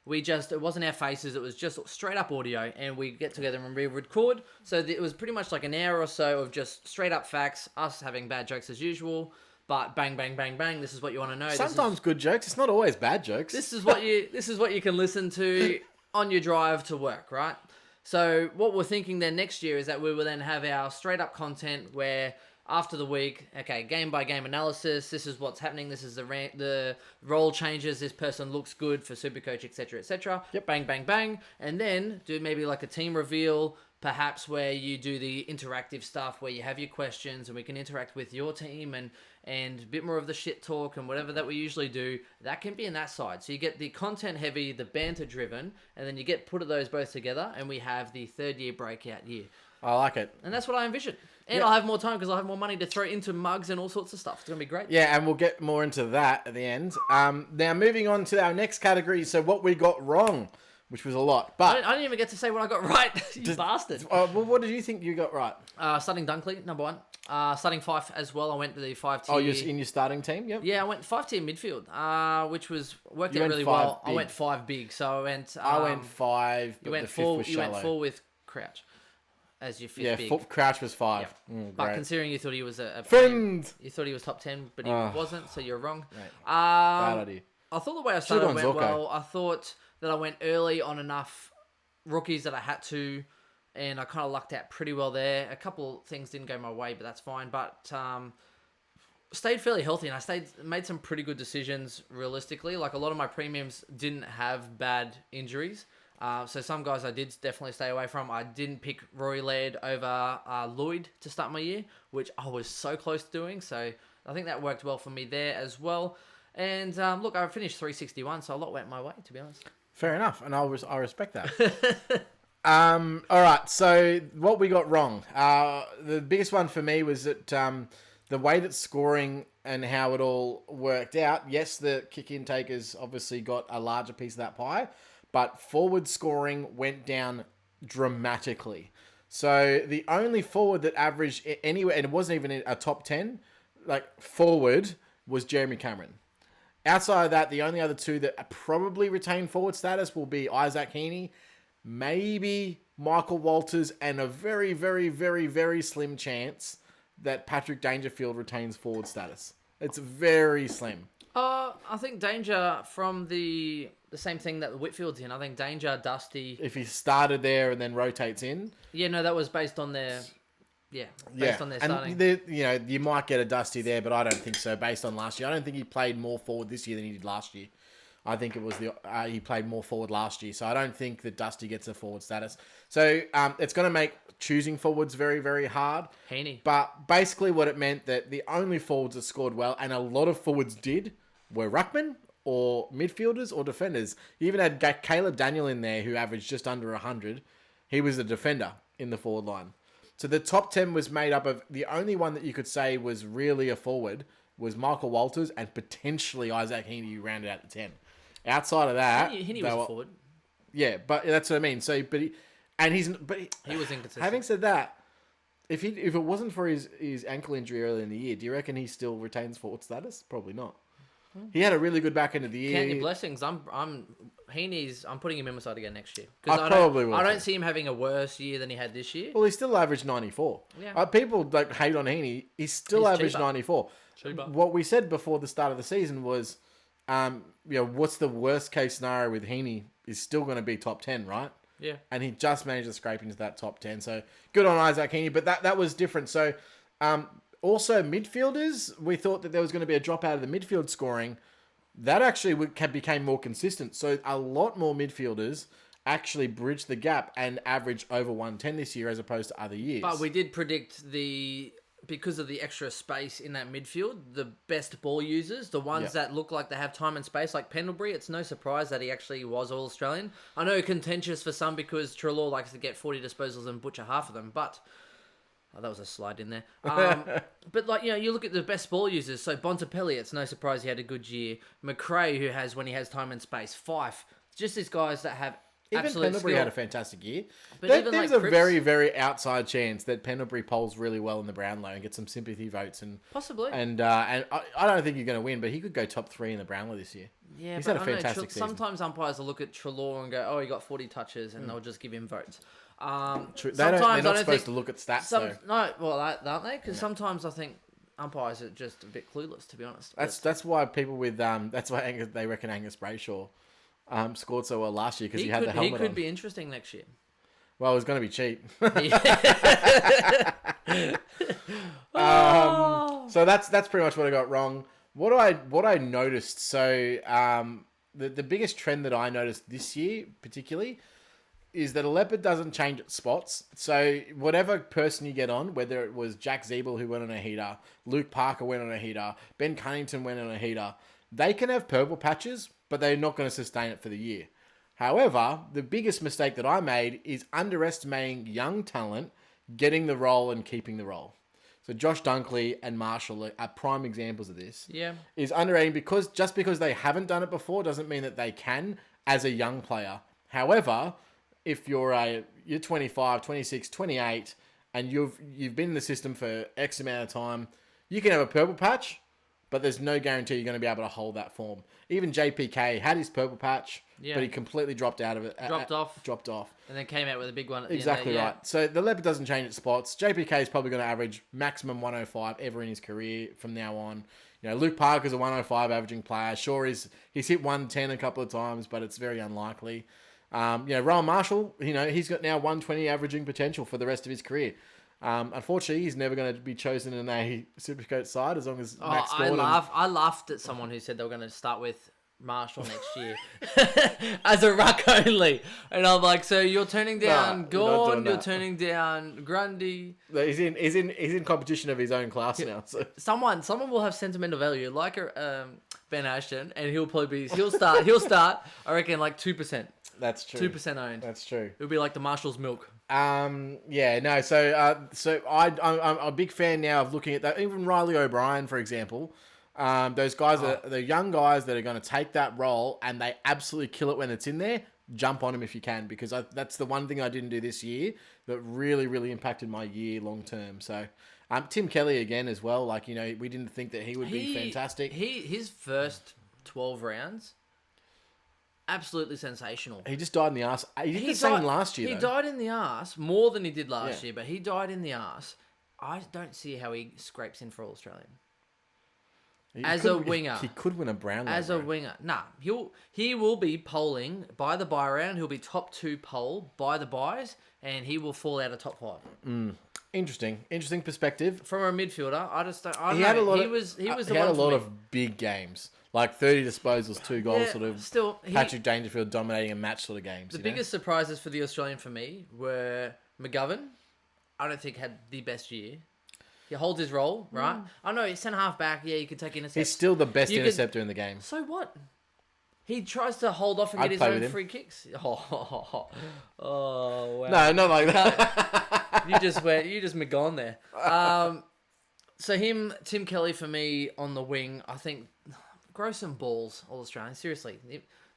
it wasn't our faces, it was just straight up audio, and we get together and re-record. So it was pretty much like an hour or so of just straight up facts, us having bad jokes as usual, but bang, bang, bang, bang, this is what you want to know. Sometimes good jokes, it's not always bad jokes. This is what you can listen to on your drive to work, right? So what we're thinking then next year is that we will then have our straight up content where after the week, okay, game by game analysis, this is what's happening, this is the role changes, this person looks good for SuperCoach, etc., etc. Yep. Bang, bang, bang. And then do maybe like a team reveal, perhaps where you do the interactive stuff where you have your questions and we can interact with your team and a bit more of the shit talk and whatever that we usually do. That can be in that side. So you get the content heavy, the banter driven, and then you get put those both together and we have the third year breakout year. I like it. And that's what I envision. And I'll have more time because I'll have more money to throw into mugs and all sorts of stuff. It's going to be great. Yeah, and we'll get more into that at the end. Now, moving on to our next category. So what we got wrong, which was a lot. But I didn't even get to say what I got right, you bastard. Well, what did you think you got right? Starting Dunkley, number one. Starting Fife as well. I went to the 5-tier. Oh, you're in your starting team? Yep. Yeah, I went 5-tier midfield, which worked out really five well. big. I went 5 big, so I went... I went 5, but you went the 5th was shallow. You went 4 with Crouch as your 5th big. Yeah, Crouch was 5. Yeah. But considering you thought he was a friend, you thought he was top 10, but he wasn't, so you're wrong. Right. Bad idea. I thought the way I started went well. I thought that I went early on enough rookies that I had to, and I kind of lucked out pretty well there. A couple things didn't go my way, but that's fine. But stayed fairly healthy, and I made some pretty good decisions realistically. Like a lot of my premiums didn't have bad injuries. So some guys I did definitely stay away from. I didn't pick Rory Laird over Lloyd to start my year, which I was so close to doing. So I think that worked well for me there as well. And look, I finished 361, so a lot went my way, to be honest. Fair enough, and I respect that. All right, so what we got wrong. The biggest one for me was that the way that scoring and how it all worked out, yes, the kick intakers obviously got a larger piece of that pie, but forward scoring went down dramatically. So the only forward that averaged anywhere, and it wasn't even a top 10, like forward, was Jeremy Cameron. Outside of that, the only other two that probably retain forward status will be Isaac Heaney, maybe Michael Walters, and a very, very, very, very slim chance that Patrick Dangerfield retains forward status. It's very slim. I think Danger from the same thing that Whitfield's in. I think Danger, Dusty. If he started there and then rotates in. Yeah, no, that was based on their... based on their starting. And you might get a Dusty there, but I don't think so based on last year. I don't think he played more forward this year than he did last year. I think it was he played more forward last year. So I don't think that Dusty gets a forward status. So it's going to make choosing forwards very, very hard. Heaney. But basically what it meant that the only forwards that scored well, and a lot of forwards did, were ruckmen or midfielders or defenders. You even had Caleb Daniel in there who averaged just under 100. He was a defender in the forward line. So the top 10 was made up of, the only one that you could say was really a forward was Michael Walters and potentially Isaac Heaney, who rounded out the 10. Outside of that... Heaney was a forward. Yeah, but that's what I mean. So, he was inconsistent. Having said that, if it wasn't for his ankle injury earlier in the year, do you reckon he still retains forward status? Probably not. He had a really good back end of the year. Count your blessings. I'm putting him in my side again next year. I probably will I don't too. see him having a worse year than he had this year. Well, he still averaged 94. Yeah. People like hate on Heaney. He's still He's averaged cheaper. 94. Cheaper. What we said before the start of the season was, what's the worst case scenario with Heaney? Is still going to be top 10, right? Yeah. And he just managed to scrape into that top 10. So good on Isaac Heaney. But that was different. So also midfielders, we thought that there was going to be a drop out of the midfield scoring. That actually became more consistent. So a lot more midfielders actually bridged the gap and averaged over 110 this year as opposed to other years. But we did predict because of the extra space in that midfield, the best ball users, the ones that look like they have time and space, like Pendlebury, it's no surprise that he actually was All-Australian. I know contentious for some because Treloar likes to get 40 disposals and butcher half of them, but... Oh, that was a slide in there. But, you look at the best ball users. So, Bontempelli, it's no surprise he had a good year. McRae, who has, when he has time and space. Fife. Just these guys that have even absolute Pendlebury skill. had a fantastic year. But There's a very, very outside chance that Pendlebury polls really well in the Brownlow and gets some sympathy votes. Possibly. And I don't think you're going to win, but he could go top 3 in the Brownlow this year. Yeah, he's but had a fantastic season. Sometimes umpires will look at Treloar and go, oh, he got 40 touches, and they'll just give him votes. True. They're not supposed to look at stats, though. No, well, aren't they? Because sometimes I think umpires are just a bit clueless, to be honest. That's why people with that's why they reckon Angus Brayshaw scored so well last year because he had the helmet on. He could be interesting next year. Well, it was going to be cheap. Oh. So that's pretty much what I got wrong. What I noticed. So the biggest trend that I noticed this year, particularly, is that a leopard doesn't change its spots. So whatever person you get on, whether it was Jack Zeeble who went on a heater, Luke Parker went on a heater, Ben Cunnington went on a heater, they can have purple patches, but they're not going to sustain it for the year. However, the biggest mistake that I made is underestimating young talent getting the role and keeping the role. So Josh Dunkley and Marshall are prime examples of this. Yeah. Is underrating because they haven't done it before doesn't mean that they can as a young player. However, if you're 25, 26, 28, and you've been in the system for X amount of time, you can have a purple patch, but there's no guarantee you're going to be able to hold that form. Even JPK had his purple patch, but he completely dropped out of it. Dropped off. And then came out with a big one at the Exactly end there, right. So the leopard doesn't change its spots. JPK is probably going to average maximum 105 ever in his career from now on. Luke Parker's a 105 averaging player. Sure, he's hit 110 a couple of times, but it's very unlikely. Rowan Marshall, he's got now 120 averaging potential for the rest of his career. Unfortunately, he's never going to be chosen in a SuperCoach side as long as Max Gordon... I laughed at someone who said they were going to start with Marshall next year as a ruck only. And I'm like, so you're turning down Gordon, you're turning down Grundy. He's in competition of his own class now. So. Someone will have sentimental value, like Ben Ashton, and he'll start, I reckon, like 2%. That's true. 2% owned. That's true. It'll be like the Marshall's milk. So I'm a big fan now of looking at that. Even Riley O'Brien, for example. Those guys, the young guys that are going to take that role and they absolutely kill it when it's in there. Jump on him if you can, because that's the one thing I didn't do this year that really, really impacted my year long term. So, Tim Kelly again as well. Like, we didn't think that he would be fantastic. His first 12 rounds, absolutely sensational. He just died in the arse. He did the same last year. He died in the arse more than he did last year, but he died in the arse. I don't see how he scrapes in for All-Australian. As a winger. He could win a Brownlow. As a winger. Nah, he will be polling by the bye round. He'll be top 2 poll by the byes, and he will fall out of top 5. Interesting perspective. From a midfielder, I just don't. He had a lot of big games, like 30 disposals, 2 goals, Patrick Dangerfield dominating a match sort of games. The biggest surprises for the Australian for me were McGovern. I don't think had the best year. He holds his role, right? I know he's centre half back. Yeah, you can take intercepts. He's still the best interceptor in the game. So what? He tries to hold off and get his own free kicks. Oh, wow. No, not like that. You just McGone there. So Tim Kelly for me on the wing. I think grow some balls, all Australians. Seriously,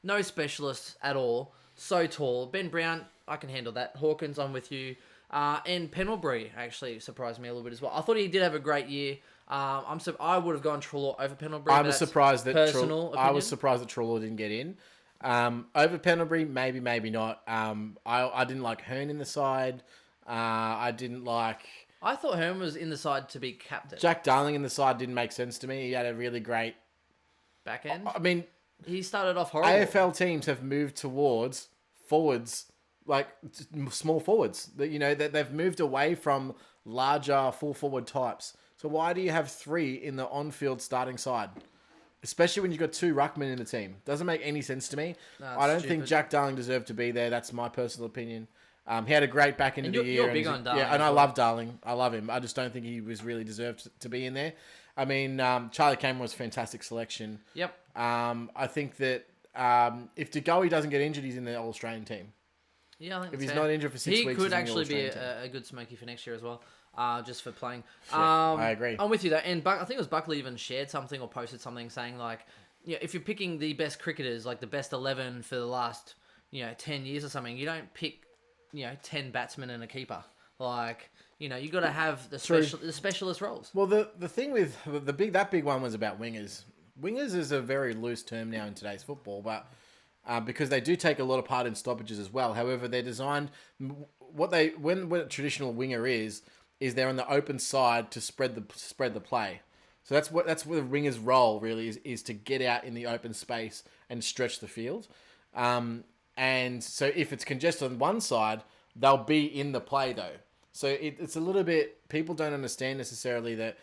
no specialists at all. So tall. Ben Brown, I can handle that. Hawkins, I'm with you. And Pendlebury actually surprised me a little bit as well. I thought he did have a great year. I would have gone Treloar over Pendlebury. I was surprised that Treloar didn't get in. Over Pendlebury, maybe not. I didn't like Hearn in the side. I didn't like... I thought Hearn was in the side to be captain. Jack Darling in the side didn't make sense to me. He had a really great... Back end? I mean... He started off horrible. AFL teams have moved towards forwards, like small forwards. That they've moved away from larger full forward types. So why do you have 3 in the on-field starting side? Especially when you've got 2 ruckmen in the team. Doesn't make any sense to me. No, I don't think Jack Darling deserved to be there. That's my personal opinion. He had a great back end of the year. You're big on Darling. Yeah, and I love Darling. I love him. I just don't think he was really deserved to be in there. I mean, Charlie Cameron was a fantastic selection. Yep. I think that if DeGoey doesn't get injured, he's in the All-Australian team. Yeah, I think if he's not injured for 6 weeks, he could actually be a good smoky for next year as well, just for playing. I agree. I'm with you there. And I think it was Buckley even shared something or posted something saying like, if you're picking the best cricketers, like the best 11 for the last 10 years or something, you don't pick 10 batsmen and a keeper. Like, you got to have the specialist roles. Well, the thing with that big one was about wingers. Wingers is a very loose term now in today's football, but because they do take a lot of part in stoppages as well. However, they're designed what a traditional winger is they're on the open side to spread the play. So that's what the winger's role really is to get out in the open space and stretch the field. And so if it's congested on one side, they'll be in the play though. So it's a little bit, people don't understand necessarily that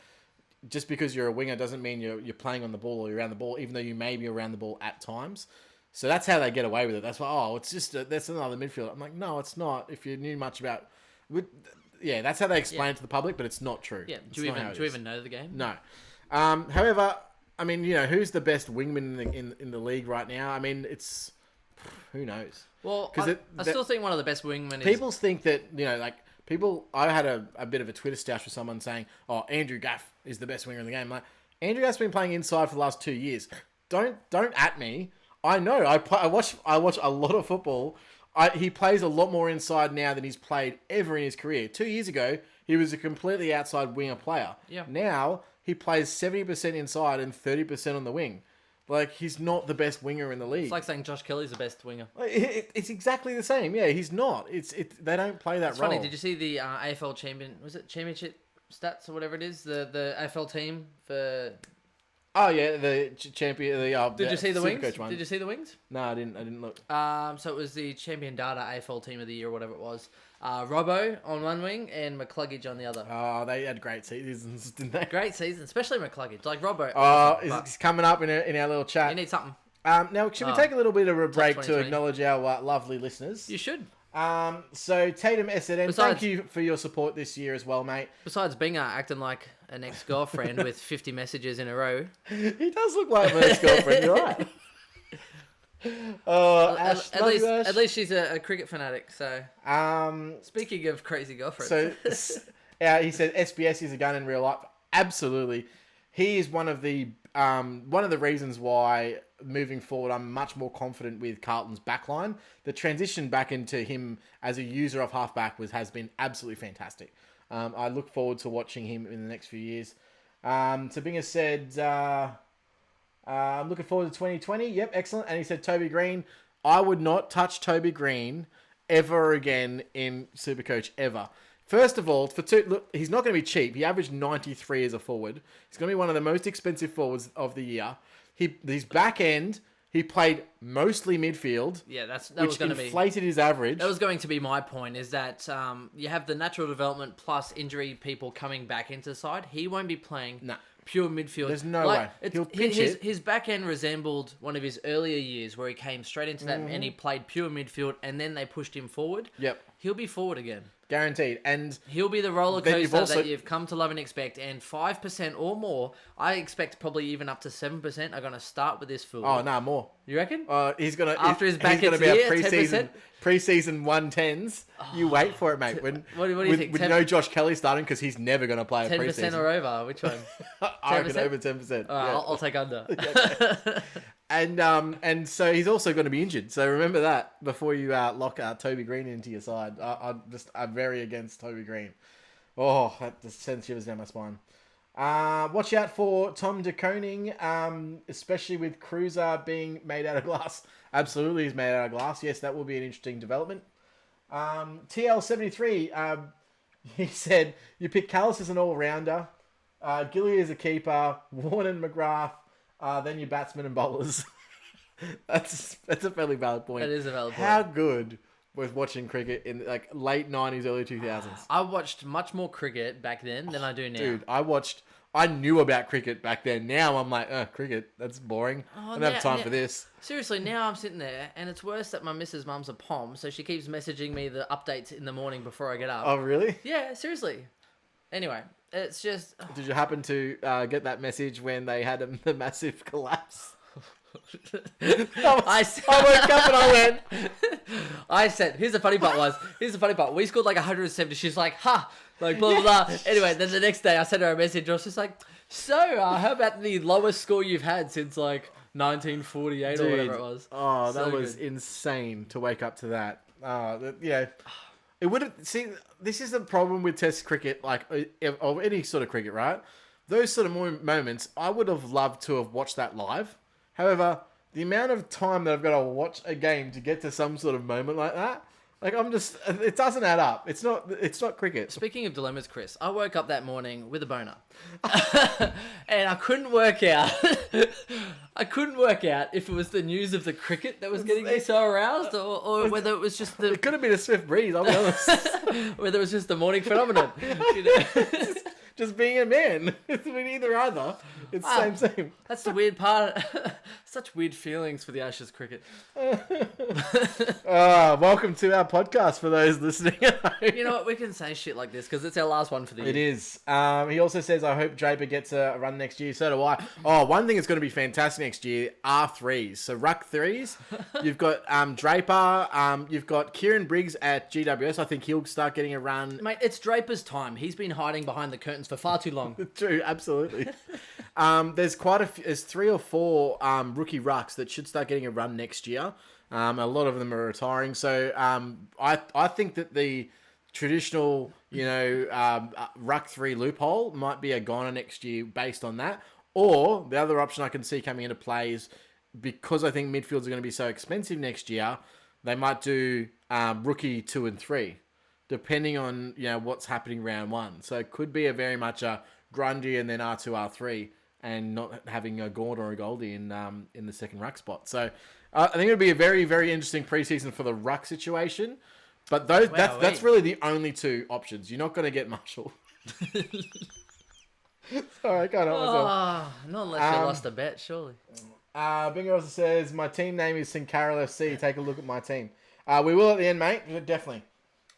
just because you're a winger doesn't mean you're playing on the ball or you're around the ball, even though you may be around the ball at times. So that's how they get away with it. That's why, it's just that's another midfielder. I'm like, no, it's not. If you knew much about, that's how they explain it to the public, but it's not true. Yeah, do you even know the game? No. However, I mean, who's the best wingman in the league right now? I mean, it's who knows. Well, I still think one of the best wingmen is... People think that, I had a bit of a Twitter stash with someone saying, Andrew Gaff is the best winger in the game. Like, Andrew Gaff's been playing inside for the last 2 years. Don't at me. I know. I watch a lot of football. He plays a lot more inside now than he's played ever in his career. 2 years ago, he was a completely outside winger player. Yeah. Now, he plays 70% inside and 30% on the wing. Like, he's not the best winger in the league. It's like saying Josh Kelly's the best winger. It's exactly the same. Yeah, he's not. They don't play that role. Funny, did you see the AFL championship stats or whatever it is? The AFL team for... Oh, yeah, the champion... Did you see the wings? One. Did you see the wings? No, I didn't look. So it was the Champion Data AFL Team of the Year or whatever it was. Robbo on one wing and McCluggage on the other. Oh, they had great seasons, didn't they? Great seasons, especially McCluggage. Like Robbo. He's coming up in our little chat. You need something. Now, should we take a little bit of a break to 2020. acknowledge our lovely listeners? You should. So Tatum SNN, thank you for your support this year as well, mate. Besides Binger acting like an ex-girlfriend with 50 messages in a row. He does look like my ex-girlfriend, you're right. Ash, at least she's a cricket fanatic. So, speaking of crazy girlfriends, he said SBS is a gun in real life. Absolutely, he is one of the reasons why moving forward I'm much more confident with Carlton's backline. The transition back into him as a user of halfback has been absolutely fantastic. I look forward to watching him in the next few years. Sabinga said. I'm looking forward to 2020. Yep, excellent. And he said, Toby Green, I would not touch Toby Green ever again in Supercoach, ever. First of all, look, he's not going to be cheap. He averaged 93 as a forward. He's going to be one of the most expensive forwards of the year. His back end, he played mostly midfield. Yeah, that which was going to be... inflated his average. That was going to be my point, is that you have the natural development plus injury people coming back into the side. He won't be playing... No. Pure midfield. There's no way. He'll pinch it. His back end resembled one of his earlier years where he came straight into that and he played pure midfield and then they pushed him forward. Yep. He'll be forward again. Guaranteed. And he'll be the roller coaster that you've come to love and expect. And 5% or more, I expect probably even up to 7% are going to start with this fool. Oh, no, more. You reckon? He's going to... After his back end's be a preseason 110s. You wait for it, mate. What do you think? With no Josh Kelly starting because he's never going to play a preseason. 10% or over? Which one? I reckon over 10%. All right, I'll take under. And so he's also going to be injured. So remember that before you lock Toby Green into your side. I'm very against Toby Green. Oh, that just sends shivers down my spine. Watch out for Tom De Koning, especially with Cruiser being made out of glass. Absolutely, he's made out of glass. Yes, that will be an interesting development. TL73, he said, you pick Callis as an all-rounder, Gilly as a keeper, Warren and McGrath, then your batsmen and bowlers. That's a fairly valid point. That is a valid point. How good was watching cricket in like late 90s, early 2000s? I watched much more cricket back then than I do now. Dude, I knew about cricket back then. Now I'm like, cricket, that's boring. I don't have time for this. Seriously, now I'm sitting there, and it's worse that my missus' mum's a pom, so she keeps messaging me the updates in the morning before I get up. Oh, really? Yeah, seriously. Anyway, it's just... Did you happen to get that message when they had the massive collapse? I woke up and I went... I said, here's the funny part. We scored like 170. She's like, ha! Like, blah, blah, blah. Anyway, then the next day I sent her a message. I was just like, so, how about the lowest score you've had since like 1948 or whatever it was? Oh, that So was good. insane to wake up to that. It would have... See, this is the problem with Test cricket, like, or any sort of cricket, right? Those sort of moments, I would have loved to have watched that live. However, the amount of time that I've got to watch a game to get to some sort of moment like that, like it doesn't add up. It's not cricket. Speaking of dilemmas, Chris, I woke up that morning with a boner. And I couldn't work out. If it was the news of the cricket that was getting me so aroused, or whether it was just It could have been a swift breeze, I'll be honest. whether it was just the morning phenomenon. You know? Just being a man. It's been either. It's same. That's the weird part. Such weird feelings for the Ashes cricket. Welcome to our podcast for those listening. You know what? We can say shit like this because it's our last one for the year. It is. He also says, I hope Draper gets a run next year. So do I. Oh, one thing that's going to be fantastic next year are threes. So ruck threes. You've got Draper. You've got Kieran Briggs at GWS. I think he'll start getting a run. Mate, it's Draper's time. He's been hiding behind the curtains for far too long. True, absolutely. There's there's 3 or 4 rookie rucks that should start getting a run next year. A lot of them are retiring. So I think that the traditional, ruck 3 loophole might be a goner next year based on that. Or the other option I can see coming into play is because I think midfields are going to be so expensive next year, they might do rookie 2 and 3. Depending on what's happening round 1. So it could be a very much a Grundy and then R2, R3 and not having a Gord or a Goldie in the second ruck spot. So I think it would be a very, very interesting preseason for the ruck situation. But that's really the only 2 options. You're not going to get Marshall. Sorry, I can't help myself. Not unless you lost a bet, surely. Bingo also says, my team name is St. Carol FC. Take a look at my team. We will at the end, mate. Definitely.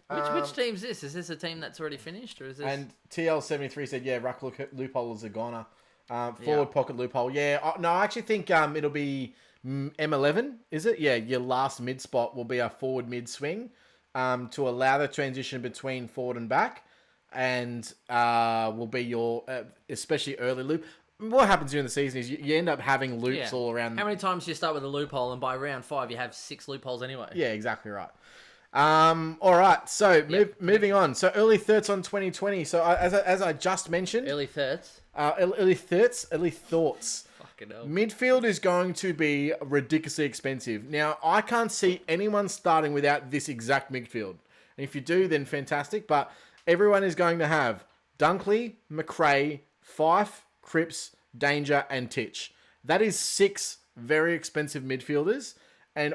Which team's this? Is this a team that's already finished, or is this? And TL73 said, yeah, ruck loophole is a goner. Forward pocket loophole, yeah. No, I actually think it'll be M11, is it? Yeah, your last mid spot will be a forward mid swing to allow the transition between forward and back, and will be your especially early loop. What happens during the season is you end up having loops all around. How many times do you start with a loophole, and by round 5 you have 6 loopholes anyway? Yeah, exactly right. All right, so moving on. So early thoughts on 2020. So as I just mentioned, Early thoughts. Early thoughts. Fucking hell. Midfield is going to be ridiculously expensive. Now, I can't see anyone starting without this exact midfield. And if you do, then fantastic. But everyone is going to have Dunkley, McRae, Fife, Cripps, Danger, and Titch. That is 6 very expensive midfielders. And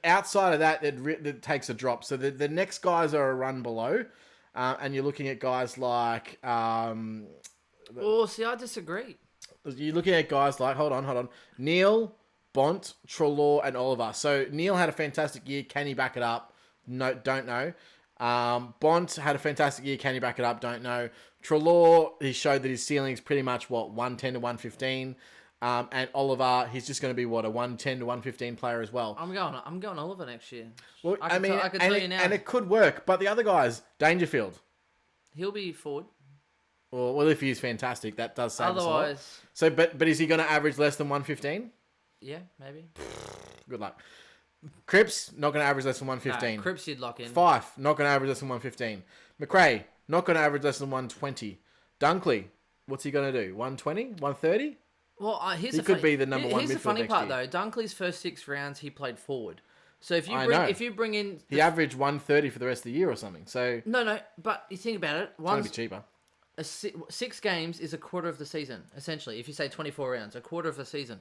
outside of that, it takes a drop. So the next guys are a run below. And you're looking at guys like... see, I disagree. You're looking at guys like... Hold on. Neil, Bont, Treloar, and Oliver. So Neil had a fantastic year. Can he back it up? No, don't know. Bont had a fantastic year. Can he back it up? Don't know. Treloar, he showed that his ceiling is pretty much, 110 to 115. And Oliver, he's just going to be a 110 to 115 player as well. I'm going Oliver next year. Well, I can tell you now. And it could work. But the other guys, Dangerfield. He'll be forward. Well, if he's fantastic, that does save us a lot. Otherwise, So, but is he going to average less than 115? Yeah, maybe. Good luck. Cripps, not going to average less than 115. No, Cripps you'd lock in. Fife, not going to average less than 115. McRae, not going to average less than 120. Dunkley, what's he going to do? 120? 130? Well, he could be the number one midfield Here's the funny next part, year. though. Dunkley's first 6 rounds, he played forward. So if you bring in... He averaged 130 for the rest of the year or something. So No, but you think about it. it's going to be cheaper. 6 games is a quarter of the season, essentially. If you say 24 rounds, a quarter of the season.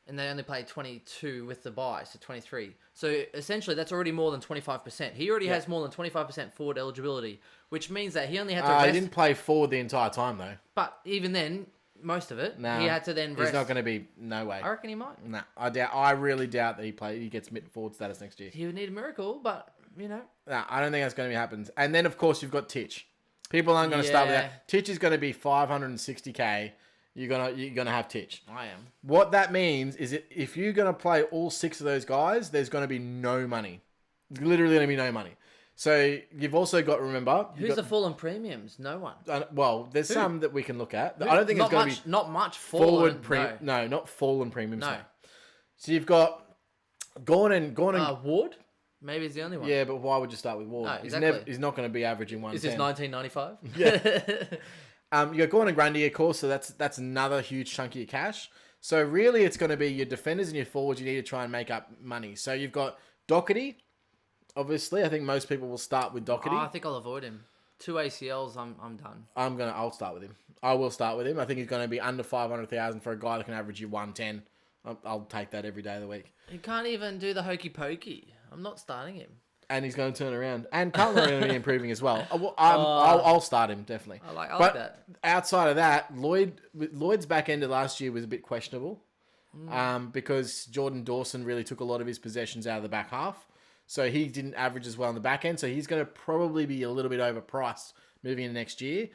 And they only played 22 with the bye, so 23. So essentially, that's already more than 25%. He already has more than 25% forward eligibility, which means that he only had to rest. He didn't play forward the entire time, though. But even then, most of it, No, he had to then rest. He's not going to be... No way. I reckon he might. No, I really doubt that he gets mid-forward status next year. He would need a miracle, but, you know. No, I don't think that's going to happen. And then, of course, you've got Titch. People aren't going to start with that. Titch is going to be 560k. You're gonna have Titch. I am. What that means is if you're gonna play all 6 of those guys, there's gonna be no money. It's literally gonna be no money. So you've also got to remember Who's the fallen premiums? No one. Well, there's some that we can look at. I don't think it's gonna be not much fallen. No, not fallen premiums. No. So you've got Gordon. Ward. Maybe he's the only one. Yeah, but why would you start with Ward? No, exactly. He's not going to be averaging 110. Is this 1995? Yeah. You got Gordon Grundy, of course, so that's another huge chunk of your cash. So really, it's going to be your defenders and your forwards you need to try and make up money. So you've got Doherty. Obviously, I think most people will start with Doherty. I think I'll avoid him. 2 ACLs, I'm done. I'll start with him. I will start with him. I think he's going to be under 500,000 for a guy that can average you 110. I'll take that every day of the week. He can't even do the hokey pokey. I'm not starting him. And he's going to turn around. And Carlton are going to be improving as well. I'll start him, definitely. I like that. Outside of that, Lloyd's back end of last year was a bit questionable because Jordan Dawson really took a lot of his possessions out of the back half. So he didn't average as well in the back end. So he's going to probably be a little bit overpriced moving into next year.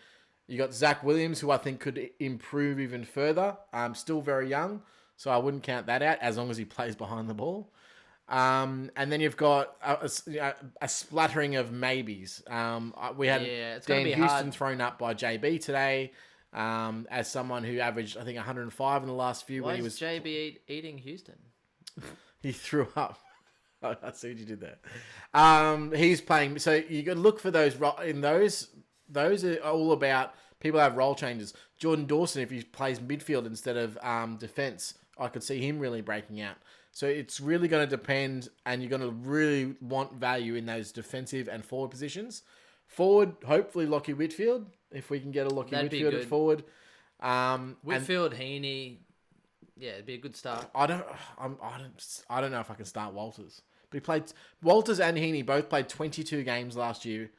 You got Zach Williams, who I think could improve even further. Still very young, so I wouldn't count that out as long as he plays behind the ball. And then you've got a splattering of maybes. We had Dan Houston thrown up by JB today as someone who averaged, I think, 105 in the last few. Why when he was JB eating Houston? He threw up. I see what you did there. He's playing. So you got to look for those. In those are all about people have role changes. Jordan Dawson, if he plays midfield instead of defense, I could see him really breaking out. So it's really going to depend, and you're going to really want value in those defensive and forward positions. Forward, hopefully Lockie Whitfield, if we can get a Lockie Whitfield at forward. Whitfield, Heaney, yeah, it'd be a good start. I don't know if I can start Walters, but Walters and Heaney both played 22 games last year,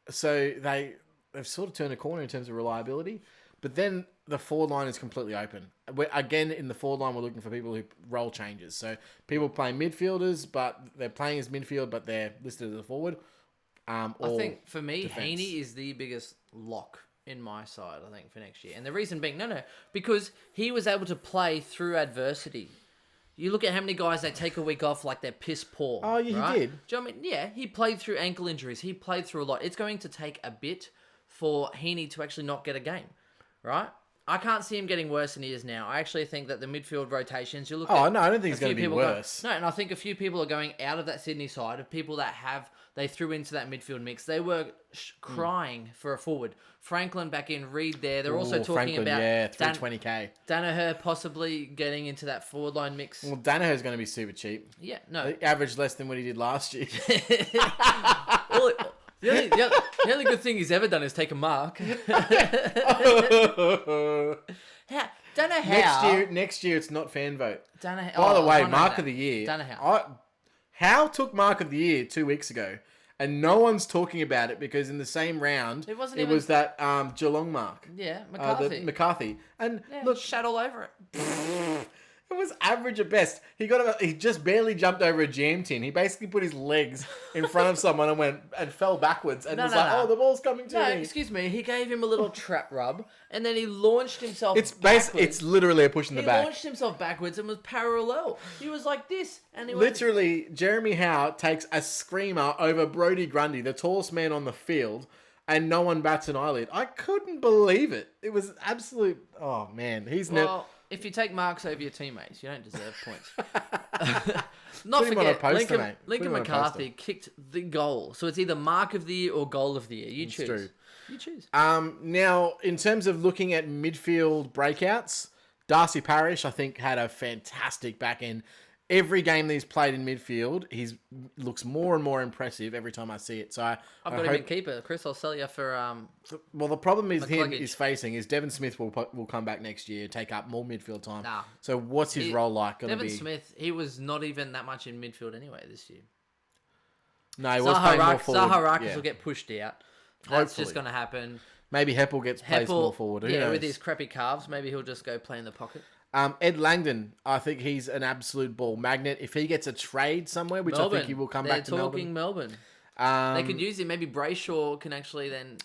so they've sort of turned a corner in terms of reliability. But then the forward line is completely open. Again, in the forward line, we're looking for people who role changes. So people playing midfielders, but they're playing as midfield, but they're listed as a forward. I think for me, Heaney is the biggest lock in my side, I think, for next year. And the reason being, because he was able to play through adversity. You look at how many guys they take a week off like they're piss poor. Oh, yeah, right? he did. Do you know what I mean? Yeah, he played through ankle injuries. He played through a lot. It's going to take a bit for Heaney to actually not get a game. Right? I can't see him getting worse than he is now. I actually think that the midfield rotations, you look at... Oh, no, I don't think it's going to be worse. And I think a few people are going out of that Sydney side, of people that they threw into that midfield mix. They were crying for a forward. Franklin back in, Reed there. They're also talking about... Yeah, 320k. Danaher possibly getting into that forward line mix. Well, Danaher's going to be super cheap. Yeah, no. He averaged less than what he did last year. The only good thing he's ever done is take a mark. Don't know how. Next year it's not fan vote. By the way, mark of the year. Don't know how. How took mark of the year 2 weeks ago, and no one's talking about it because in the same round it was that Geelong mark. Yeah, McCarthy. And look, shat all over it. It was average at best. He just barely jumped over a jam tin. He basically put his legs in front of someone and fell backwards and oh, the ball's coming to me. No, excuse me. He gave him a little trap rub and then he launched himself It's literally a push in the back. He launched himself backwards and was parallel. He was like this. And he literally, Jeremy Howe takes a screamer over Brodie Grundy, the tallest man on the field, and no one bats an eyelid. I couldn't believe it. It was absolute... Oh, man. if you take marks over your teammates, you don't deserve points. Not Put him on a forget, poster, mate. Put Lincoln him on a McCarthy poster. kicked the goal. So it's either mark of the year or goal of the year. You choose. true. You choose. Now, in terms of looking at midfield breakouts, Darcy Parish, I think, had a fantastic back end. Every game that he's played in midfield, he looks more and more impressive every time I see it. So I've got him in keeper. Chris, I'll sell you for... Well, the problem is him McCluggage. is facing is Devon Smith will come back next year, take up more midfield time. Nah. So what's his role like going to be? Devon Smith, he was not even that much in midfield anyway this year. No, he was playing more forward. Zaha Rakas Yeah. will get pushed out. That's Hopefully. just going to happen. Maybe Heppel gets placed more forward. Who knows? With his crappy calves, maybe he'll just go play in the pocket. Ed Langdon, I think he's an absolute ball magnet. If he gets a trade somewhere, which Melbourne. I think he will come back to They're talking Melbourne. Melbourne. They could use him. Maybe Brayshaw can actually then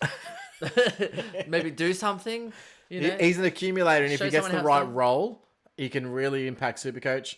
maybe do something. You know? He's an accumulator, and if Show he gets someone the how right it's done. role, he can really impact Supercoach.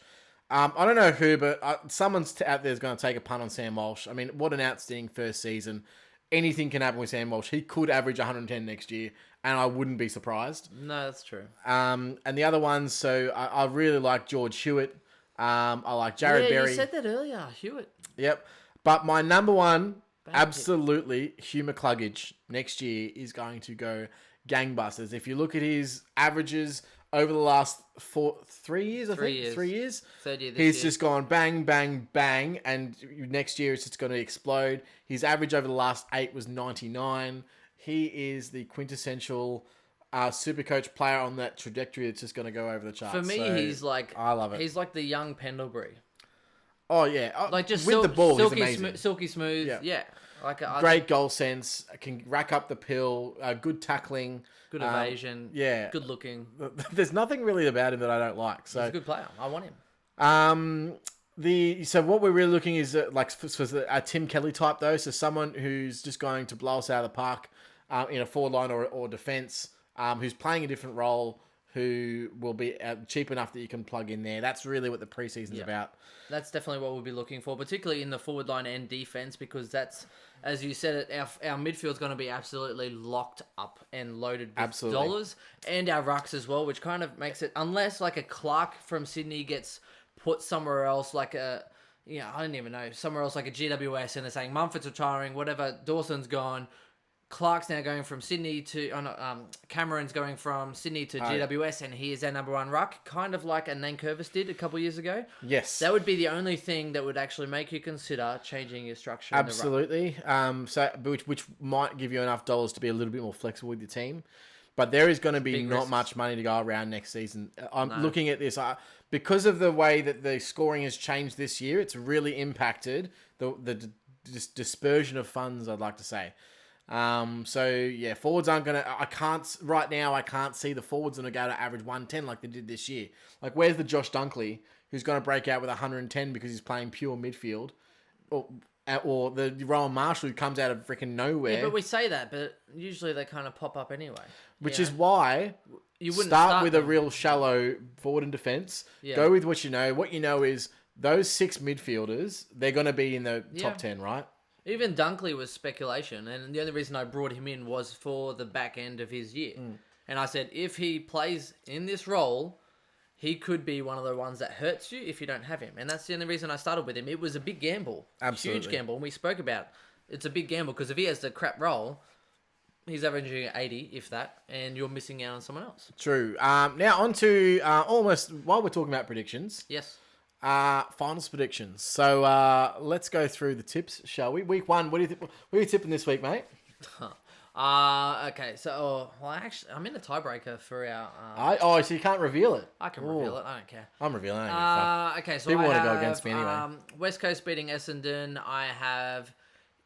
I don't know who, but someone's out there is going to take a punt on Sam Walsh. I mean, what an outstanding first season. Anything can happen with Sam Walsh. He could average 110 next year, and I wouldn't be surprised. No, that's true. And the other ones, so I really like George Hewitt. I like Jared Berry. You said that earlier, Hewitt. Yep. But my number one, absolutely, Hugh McCluggage next year is going to go gangbusters. If you look at his averages over the last 3 years, I think. 3 years. Third year this He's year. just gone bang, bang, bang. And next year it's just going to explode. His average over the last 8 was 99. He is the quintessential Supercoach player on that trajectory that's just going to go over the charts. For me, So, he's like... I love it. He's like the young Pendlebury. Oh, yeah. Like just with the ball, he's silky, amazing. silky smooth. Yeah. Like Great goal sense, can rack up the pill, good tackling. good evasion. Yeah. Good looking. There's nothing really about him that I don't like. He's So, a good player. I want him. so what we're really looking is like for a Tim Kelly type though. So someone who's just going to blow us out of the park in a forward line or defense, who's playing a different role, who will be cheap enough that you can plug in there. That's really what the preseason's about. That's definitely what we'll be looking for, particularly in the forward line and defense, because that's, as you said, our midfield's going to be absolutely locked up and loaded with dollars, and our rucks as well, which kind of makes it, unless like a Clark from Sydney gets put somewhere else, like I don't even know, somewhere else like a GWS, and they're saying Mumford's retiring, whatever, Dawson's gone. Clark's now going from Sydney to... Cameron's going from Sydney to GWS, and he is our number one ruck, kind of like a Nankervis did a couple years ago. Yes. That would be the only thing that would actually make you consider changing your structure. Absolutely. Which might give you enough dollars to be a little bit more flexible with your team. But there is going to be not much money to go around next season. I'm looking at this. Because of the way that the scoring has changed this year, it's really impacted the dispersion of funds, I'd like to say. Forwards aren't going to... I can't see the forwards going to go to average 110 like they did this year. Like, where's the Josh Dunkley who's going to break out with 110 because he's playing pure midfield? Or the Rowan Marshall who comes out of freaking nowhere. Yeah, but we say that, but usually they kind of pop up anyway. Which is why you wouldn't start with a real shallow forward and defence. Yeah. Go with what you know. What you know is those 6 midfielders, they're going to be in the top 10, right? Even Dunkley was speculation, and the only reason I brought him in was for the back end of his year. And I said, if he plays in this role, he could be one of the ones that hurts you if you don't have him. And that's the only reason I started with him. It was a big gamble. Absolutely. Huge gamble. And we spoke about it's a big gamble because if he has the crap role, he's averaging 80, if that, and you're missing out on someone else. True. Now on to almost, while we're talking about predictions. Yes. Finals predictions. So let's go through the tips, shall we? Week 1, what are you tipping this week, mate? Okay. So, actually, I'm in a tiebreaker for our... so you can't reveal it. I can reveal it. I don't care. I'm revealing it. I don't give a fuck. Okay, so People I want have, to go against me anyway. West Coast beating Essendon. I have...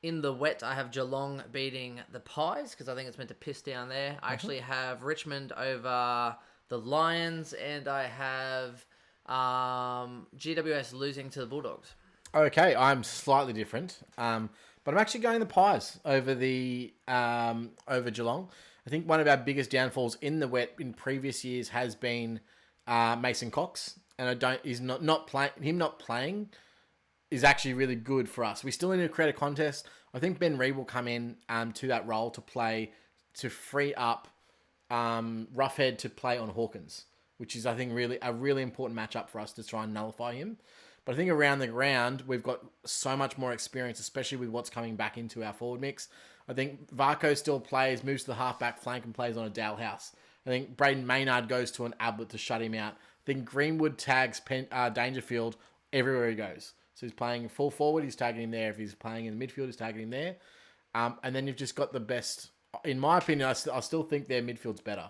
In the wet, I have Geelong beating the Pies, because I think it's meant to piss down there. I actually have Richmond over the Lions, and I have... GWS losing to the Bulldogs. Okay, I'm slightly different, but I'm actually going the Pies over the over Geelong. I think one of our biggest downfalls in the wet in previous years has been Mason Cox, and not playing is actually really good for us. We still need to create a contest. I think Ben Reid will come in to that role to free up Roughhead to play on Hawkins, which is, I think, a really important matchup for us to try and nullify him. But I think around the ground, we've got so much more experience, especially with what's coming back into our forward mix. I think Varco still plays, moves to the halfback flank and plays on a Dalhouse. I think Braden Maynard goes to an Ablett to shut him out. I think Greenwood tags Dangerfield everywhere he goes. So he's playing full forward, he's tagging him there. If he's playing in the midfield, he's tagging him there. And then you've just got the best... In my opinion, I still think their midfield's better.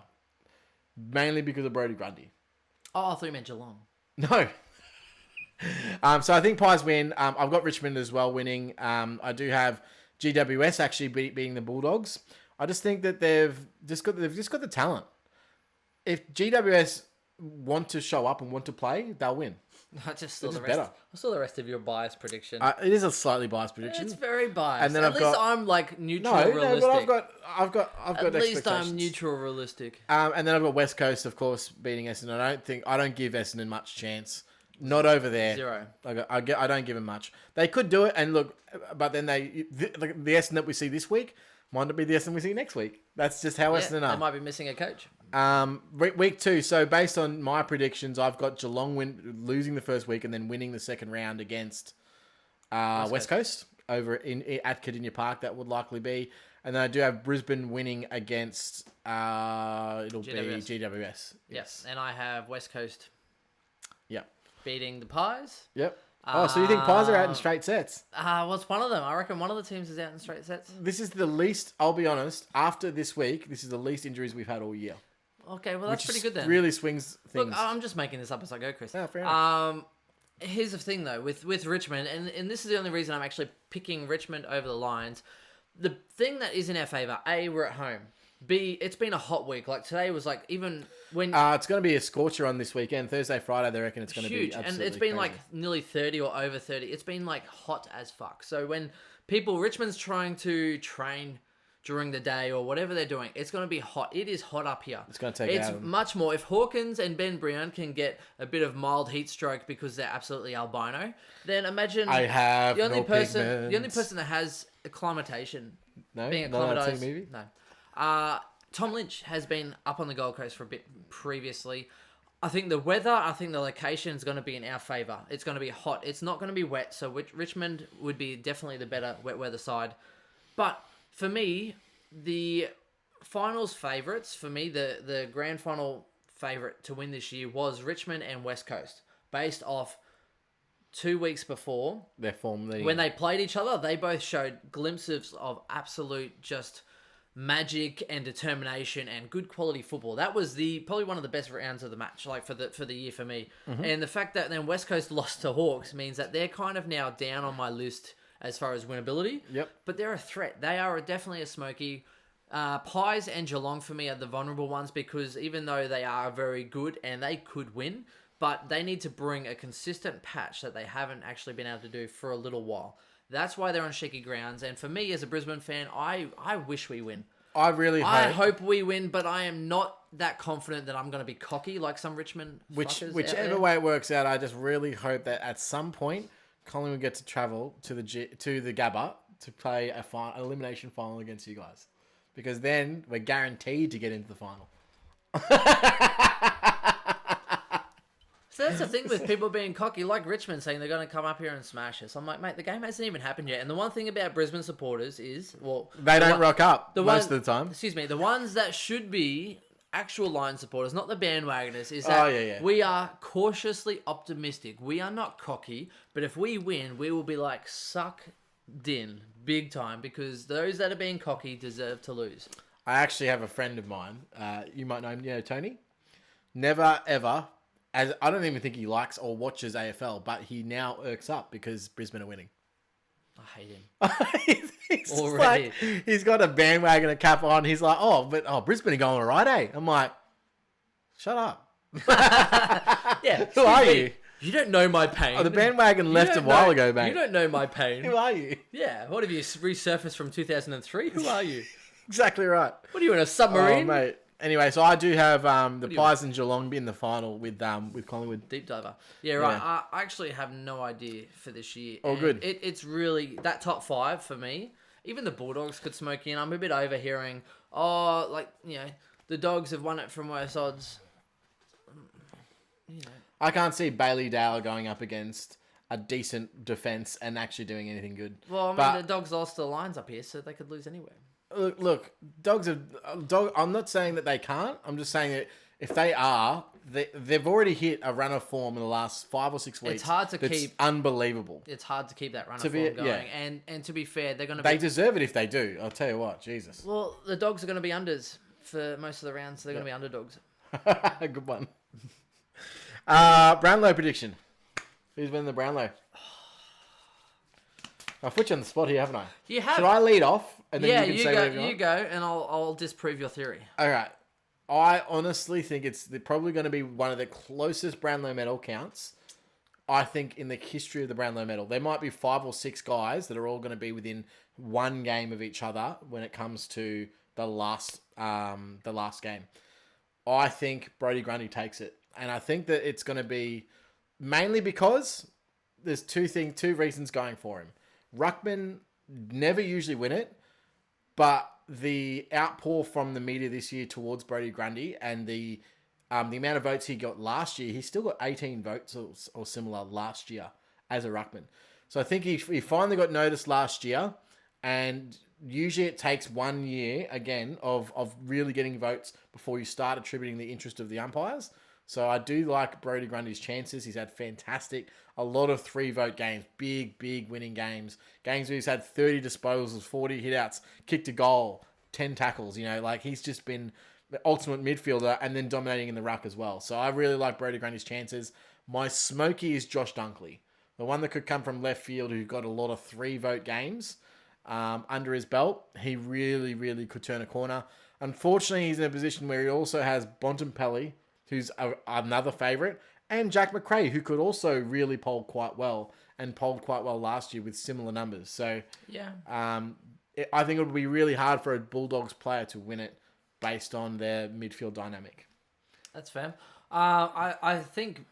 Mainly because of Brodie Grundy. Oh, I thought you meant Geelong. No. So I think Pies win. I've got Richmond as well winning. I do have GWS actually beating the Bulldogs. I just think that they've just got the talent. If GWS want to show up and want to play, they'll win. I just saw better. I saw the rest of your biased prediction. It is a slightly biased prediction. It's very biased. And then At least I'm like neutral, realistic. No, but I've got At least expectations. I'm neutral, realistic. And then I've got West Coast, of course, beating Essendon. I don't give Essendon much chance. Not over there. Zero. I don't give them much. They could do it, and look, but then the Essendon that we see this week might not be the Essendon we see next week. That's just how Essendon are. They might be missing a coach. Week 2. So based on my predictions, I've got Geelong losing the first week and then winning the second round against West Coast over at Cardinia Park. That would likely be, and then I do have Brisbane winning against it'll GWS. be GWS. Yes, and I have West Coast. Yep. Beating the Pies. Yep. Oh, so you think Pies are out in straight sets? Well, it's one of them. I reckon one of the teams is out in straight sets. This is the least, I'll be honest, after this week, this is the least injuries we've had all year. Okay, well, that's pretty good then. Really swings things. Look, I'm just making this up as I go, Chris. Oh, fair enough. Here's the thing, though, with Richmond, and this is the only reason I'm actually picking Richmond over the Lions. The thing that is in our favour, A, we're at home. B, it's been a hot week. Like, today was like, even when... it's going to be a scorcher on this weekend. Thursday, Friday, they reckon it's going to be huge. absolutely And it's been crazy. like nearly 30 or over 30. It's been like hot as fuck. So when Richmond's trying to train during the day or whatever they're doing, it's going to be hot. It is hot up here. It's going to take out. It's much more. If Hawkins and Ben Brown can get a bit of mild heat stroke because they're absolutely albino, then imagine I have the only no person pigments. that has acclimatation No? being Not on acclimatized. maybe? No. Tom Lynch has been up on the Gold Coast for a bit previously. I think the weather, I think the location is going to be in our favour. It's going to be hot. It's not going to be wet, so Richmond would be definitely the better wet weather side. But for me, the finals favourites, for me, the grand final favourite to win this year was Richmond and West Coast, based off 2 weeks before. Their form. When they played each other, they both showed glimpses of absolute just magic and determination and good quality football. That was probably one of the best rounds of the match, like for the year for me. Mm-hmm. And the fact that then West Coast lost to Hawks means that they're kind of now down on my list as far as winnability. Yep. But they're a threat. They are definitely a smoky. Pies and Geelong for me are the vulnerable ones because even though they are very good and they could win, but they need to bring a consistent patch that they haven't actually been able to do for a little while. That's why they're on shaky grounds. And for me, as a Brisbane fan, I wish we win. I hope we win, but I am not that confident that I'm going to be cocky like some Richmond fuckers Whichever way it works out, I just really hope that at some point, Collingwood get to travel to the Gabba to play a elimination final against you guys. Because then we're guaranteed to get into the final. So that's the thing with people being cocky, like Richmond saying they're going to come up here and smash us. I'm like, mate, the game hasn't even happened yet. And the one thing about Brisbane supporters is, they don't rock up most of the time. Excuse me, the ones that should be actual Lion supporters, not the bandwagoners, is that we are cautiously optimistic. We are not cocky, but if we win, we will be like sucked in big time because those that are being cocky deserve to lose. I actually have a friend of mine. You might know him, Tony. Never, ever... I don't even think he likes or watches AFL, but he now irks up because Brisbane are winning. I hate him. he's already. He's got a bandwagon and cap on. He's like, Brisbane are going all right, eh? I'm like, shut up. Yeah. Who are you? You don't know my pain. Oh, the bandwagon left a while ago, mate. You don't know my pain. Who are you? Yeah. What have you resurfaced from 2003? Who are you? Exactly right. What are you in a submarine? Oh, mate. Anyway, so I do have the Pies and Geelong be in the final with Collingwood. Deep diver. Yeah, right. Yeah. I actually have no idea for this year. Oh, good. It's really that top 5 for me. Even the Bulldogs could smoke in. I'm a bit overhearing. The Dogs have won it from worse odds. I can't see Bailey Dale going up against a decent defense and actually doing anything good. Well, I mean, the Dogs lost the Lions up here, so they could lose anywhere. Look, I'm not saying that they can't. I'm just saying that if they are, they've already hit a run of form in the last 5 or 6 weeks. It's hard to keep. Unbelievable. It's hard to keep that run of form going. Yeah. And to be fair, they're going to. They deserve it if they do. I'll tell you what, Jesus. Well, the Dogs are going to be unders for most of the rounds, so they're going to be underdogs. Good one. Brownlow prediction. Who's winning the Brownlow? I've put you on the spot here, haven't I? You have. Should I lead off and then you can say whatever you want? You go, and I'll disprove your theory. All right. I honestly think it's probably going to be one of the closest Brownlow medal counts, I think, in the history of the Brownlow medal. There might be 5 or 6 guys that are all going to be within one game of each other when it comes to the last game. I think Brodie Grundy takes it. And I think that it's going to be mainly because there's two reasons going for him. Ruckman never usually win it, but the outpour from the media this year towards Brodie Grundy and the amount of votes he got last year, he still got 18 votes or similar last year as a ruckman. So I think he finally got noticed last year, and usually it takes 1 year again of really getting votes before you start attributing the interest of the umpires. So I do like Brodie Grundy's chances. He's had a lot of 3-vote games, big winning games. Games where he's had 30 disposals, 40 hitouts, kicked a goal, 10 tackles. He's just been the ultimate midfielder and then dominating in the ruck as well. So I really like Brodie Grundy's chances. My smoky is Josh Dunkley, the one that could come from left field who got a lot of 3-vote games under his belt. He really could turn a corner. Unfortunately, he's in a position where he also has Bontempelli, who's another favourite, and Jack McRae, who could also really poll quite well and polled quite well last year with similar numbers. So yeah, I think it would be really hard for a Bulldogs player to win it based on their midfield dynamic. That's fair. I think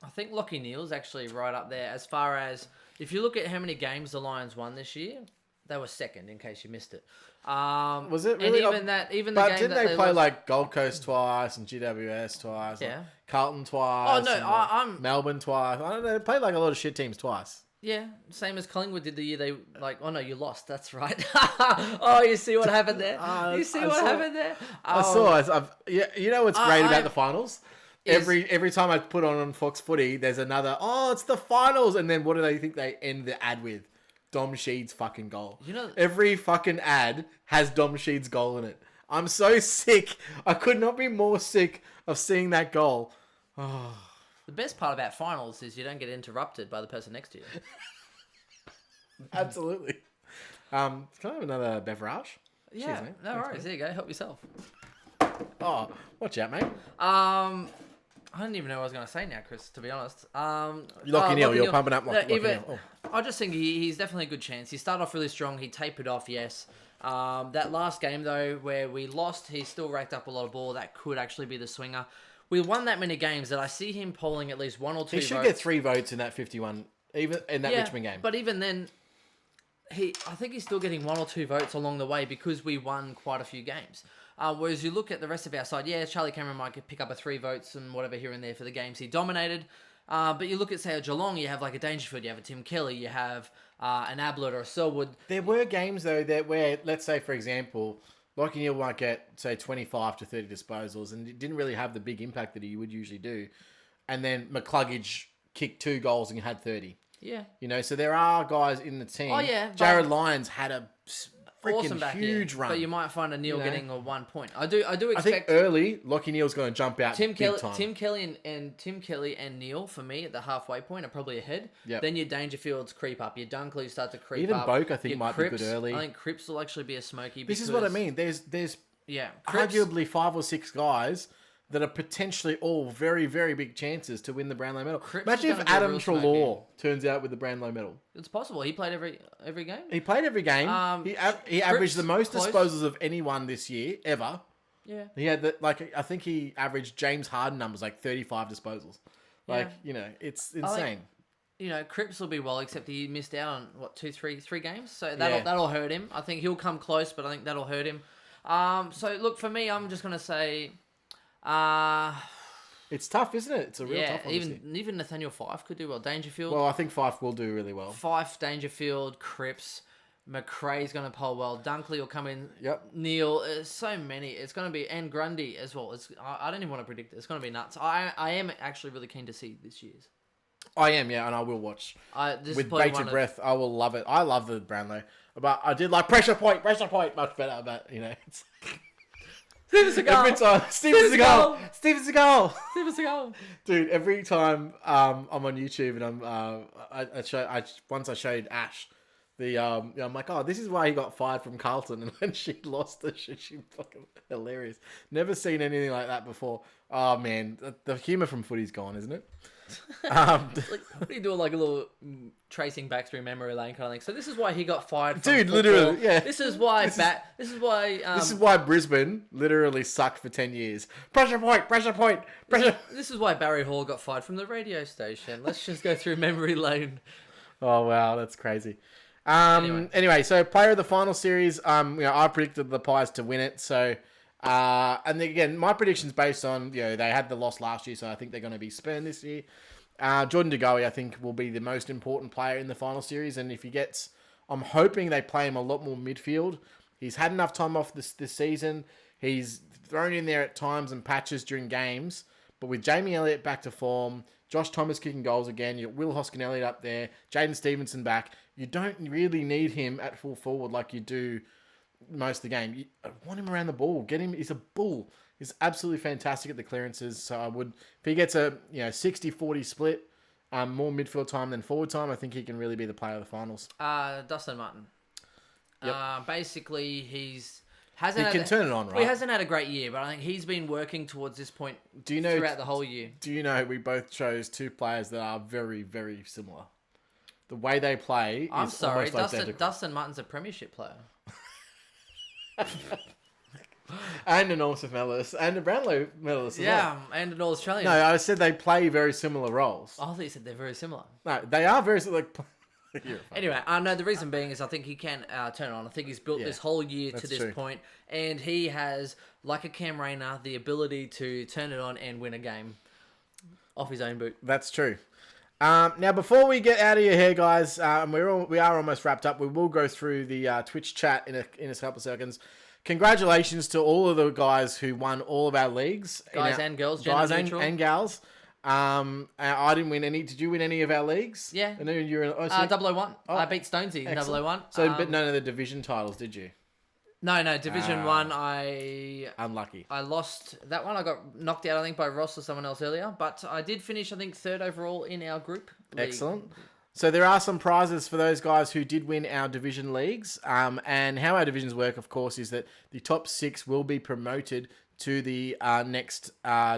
Lachie Neale's actually right up there as far as if you look at how many games the Lions won this year. They were second, in case you missed it. Was it really? And even the but game didn't that they play lost... like Gold Coast twice and GWS twice? Yeah. Carlton twice. Oh no, I'm Melbourne twice. I don't know. They played like a lot of shit teams twice. Yeah, same as Collingwood did the year they Oh no, you lost. That's right. Oh, you see what happened there? Happened there? I saw. You know what's great about the finals? Every time I put on Fox Footy, there's another. Oh, it's the finals, and then what do they think they end the ad with? Dom Sheed's fucking goal. Every fucking ad has Dom Sheed's goal in it. I'm so sick. I could not be more sick of seeing that goal. Oh. The best part about finals is you don't get interrupted by the person next to you. Absolutely. Can I have another beverage? Yeah, cheers, no worries. There you go. Help yourself. Oh, watch out, mate. I don't even know what I was going to say now, Chris, to be honest. Lachie Neale, you're pumping up Lachie Neale. Oh. I just think he's definitely a good chance. He started off really strong. He tapered off, yes. That last game, though, where we lost, he still racked up a lot of ball. That could actually be the swinger. We won that many games that I see him polling at least 1 or 2 votes. He should get 3 votes in that 51, even in that Richmond game. But even then, I think he's still getting 1 or 2 votes along the way because we won quite a few games. Whereas you look at the rest of our side, Charlie Cameron might pick up a 3 votes and whatever here and there for the games he dominated. But you look at, say, a Geelong, you have like a Dangerfield, you have a Tim Kelly, you have an Ablett or a Selwood. There were games, though, where, let's say, for example, Lachie Neale might get, say, 25 to 30 disposals and it didn't really have the big impact that he would usually do. And then McCluggage kicked 2 goals and had 30. Yeah. So there are guys in the team. Oh, yeah. Jared Lyons had a freaking huge run. But you might find a Neale getting a 1 point. I do expect. I think early Lachie Neale's going to jump out big time. Tim Kelly and Neale for me at the halfway point are probably ahead. Yep. Then your Dangerfields creep up. Your Dunkley start to creep up. Even Boak I think might be good early. I think Cripps will actually be a smoky. This is what I mean. There's arguably 5 or 6 guys that are potentially all very, very big chances to win the Brownlow medal. Imagine if Adam Treloar turns out with the Brownlow medal. It's possible. He played every game. He played every game. He averaged the most disposals of anyone this year ever. Yeah. He had I think he averaged James Harden numbers, like 35 disposals. It's insane. Cripps will be well, except he missed out on three games. So that'll hurt him. I think he'll come close, but I think that'll hurt him. So look, for me, I'm just gonna say, It's tough, isn't it? It's a real tough one. Even Nathaniel Fife could do well. Dangerfield. Well, I think Fife will do really well. Fife, Dangerfield, Cripps, McRae's going to poll well. Dunkley will come in. Yep. Neil. So many. It's going to be, and Grundy as well. I don't even want to predict it. It's going to be nuts. I am actually really keen to see this year's. I am, yeah, and I will watch. With bated breath, I will love it. I love the Brownlow. But I did like pressure point much better. But, you know, it's... Steven Seagal. Steven Seagal. Steven Seagal. Dude, every time I'm on YouTube and once I showed Ash I'm like, oh, this is why he got fired from Carlton, and when she lost the shit, she fucking hilarious. Never seen anything like that before. Oh man, the humor from footy's gone, isn't it? What are you doing, like a little tracing back through memory lane kind of thing? So this is why he got fired from Dude, football. literally, yeah. This is why this is why Brisbane literally sucked for 10 years. Pressure point. This is why Barry Hall got fired from the radio station. Let's just go through memory lane. Oh wow, that's crazy. Anyway, so player of the final series, I predicted the Pies to win it. So, and again, my prediction's based on, they had the loss last year, so I think they're going to be spurned this year. Jordan De Goey, I think, will be the most important player in the final series, and if he gets, I'm hoping they play him a lot more midfield. He's had enough time off this season. He's thrown in there at times and patches during games, but with Jamie Elliott back to form, Josh Thomas kicking goals again, you got Will Hoskin-Elliott up there, Jaden Stevenson back. You don't really need him at full forward like you do most of the game. You want him around the ball. Get him. He's a bull. He's absolutely fantastic at the clearances. So I would, if he gets a 60-40 split, more midfield time than forward time, I think he can really be the player of the finals. Dustin Martin. Yep. Basically, he can turn it on, right? Well, he hasn't had a great year, but I think he's been working towards this point throughout the whole year. Do you know we both chose two players that are very, very similar? The way they play I'm is sorry, almost identical. Dustin Martin's a premiership player. And an North medalist, and a Brownlow medalist as well. And an All-Australian. No, I said they play very similar roles. I thought you said they're very similar. No, they are very similar. Anyway, no, the reason being is I think he can turn it on. I think he's built this whole year to this point, and he has, like a Cam Rayner, the ability to turn it on and win a game off his own boot. That's true. Now, before we get out of your hair, guys, we are almost wrapped up. We will go through the Twitch chat in a couple of seconds. Congratulations to all of the guys who won all of our leagues. Guys and girls, guys neutral. and gals. I didn't win any. Did you win any of our leagues? Yeah. I know you're in 001. I beat Stonesy in 001. So, but none of the division titles, did you? No, Division 1, Unlucky. I lost that one. I got knocked out, I think, by Ross or someone else earlier. But I did finish, I think, 3rd overall in our group league. Excellent. So there are some prizes for those guys who did win our division leagues. And how our divisions work, of course, is that the top 6 will be promoted to the next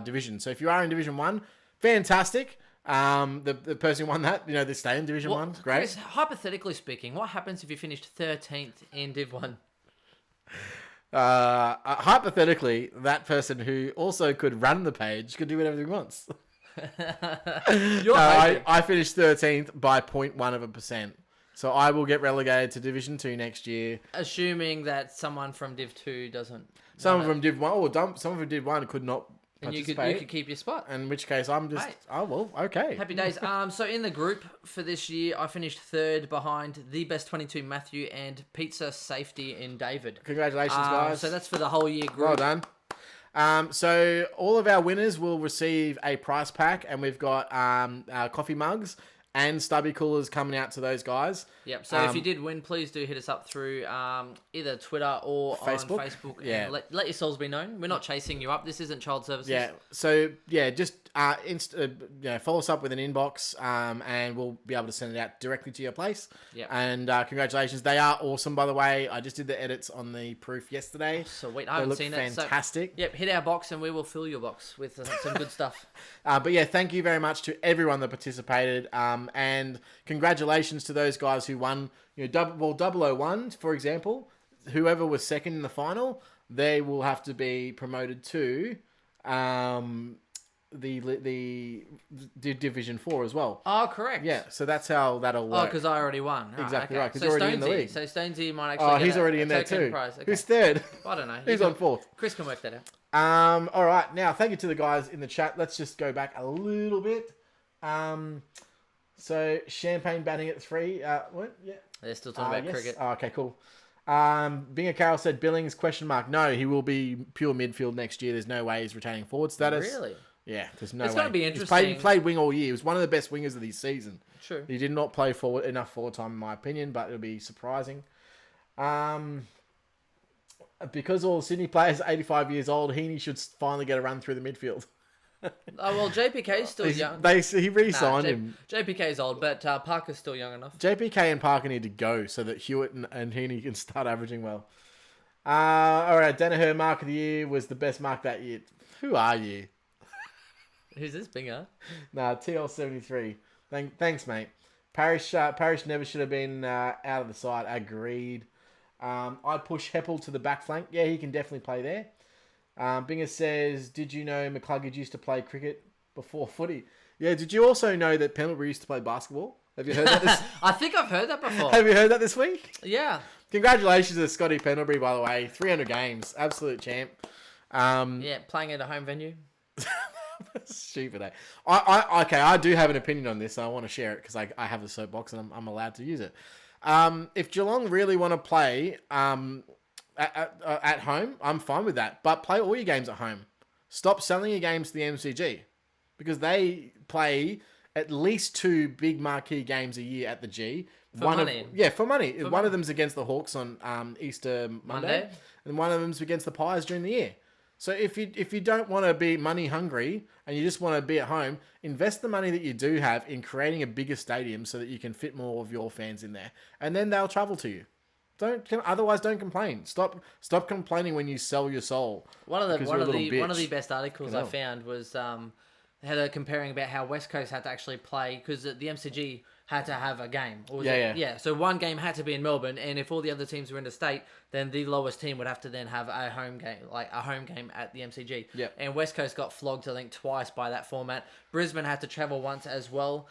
division. So if you are in Division 1, fantastic. The person who won that, they stay in Division 1. Great. Chris, hypothetically speaking, what happens if you finished 13th in Div 1? Hypothetically, that person who also could run the page could do whatever he wants. I finished 13th by 0.1%. So I will get relegated to Division 2 next year. Assuming that someone from Div 2 doesn't. Someone from Div 1 or someone from Div 1 could not and you participate. could keep your spot. In which case I'm just, okay. Happy days. So in the group for this year, I finished 3rd behind the best 22 Matthew and Pizza Safety in David. Congratulations, guys. So that's for the whole year group. Well done. So all of our winners will receive a prize pack, and we've got coffee mugs and stubby coolers coming out to those guys. Yep. So if you did win, please do hit us up through either Twitter or Facebook. On Facebook. Yeah. And let yourselves be known. We're not chasing you up. This isn't child services. Yeah. So just follow us up with an inbox, and we'll be able to send it out directly to your place. Yeah. And congratulations, they are awesome. By the way, I just did the edits on the proof yesterday. Sweet. I haven't seen it. Fantastic. So, hit our box and we will fill your box with some good stuff. But yeah, thank you very much to everyone that participated. And congratulations to those guys who won. 001, for example, whoever was second in the final, they will have to be promoted to the Division 4 as well. Oh, correct. Yeah, so that's how that'll work. Oh, because I already won. Exactly right, because so you're already in the league. So Stonesy might actually he's already in there too. Prize. Okay. Who's third? I don't know. Who's on 4th? Chris can work that out. All right. Now, thank you to the guys in the chat. Let's just go back a little bit. So, Champagne batting at 3. What? Yeah. They're still talking about Yes. cricket. Oh, okay, cool. Binger Carroll said Billings, question mark. No, he will be pure midfield next year. There's no way he's retaining forward status. Really? Yeah, there's no way. It's going to be interesting. He played wing all year. He was one of the best wingers of this season. True. He did not play enough forward time, in my opinion, but it'll be surprising. Because all Sydney players are 85 years old, Heaney should finally get a run through the midfield. Oh, well, JPK's still young. He re-signed him. JPK's old, but Parker's still young enough. JPK and Parker need to go so that Hewitt and Heaney can start averaging well. All right, Danaher Mark of the Year was the best mark that year. Who are you? Who's this, Binger? Nah, TL73. Thanks, mate. Parrish never should have been out of the side. Agreed. I'd push Heppel to the back flank. Yeah, he can definitely play there. Binger says, did you know McCluggage used to play cricket before footy? Yeah, did you also know that Pendlebury used to play basketball? Have you heard that? I think I've heard that before. Have you heard that this week? Yeah. Congratulations to Scotty Pendlebury, by the way. 300 games. Absolute champ. Yeah, playing at a home venue. Stupid, eh? I do have an opinion on this, and I want to share it because I have the soapbox and I'm allowed to use it. If Geelong really want to play at home, I'm fine with that. But play all your games at home. Stop selling your games to the MCG because they play at least 2 big marquee games a year at the G. For money. For money. One of them's against the Hawks on Easter Monday, and one of them's against the Pies during the year. So if you don't want to be money hungry and you just want to be at home, invest the money that you do have in creating a bigger stadium so that you can fit more of your fans in there, and then they'll travel to you. Otherwise, don't complain. Stop complaining when you sell your soul. One of the best articles I found was comparing about how West Coast had to actually play because the MCG had to have a game. Yeah. So one game had to be in Melbourne, and if all the other teams were interstate, then the lowest team would have to then have a home game at the MCG. Yep. And West Coast got flogged, I think, twice by that format. Brisbane had to travel once as well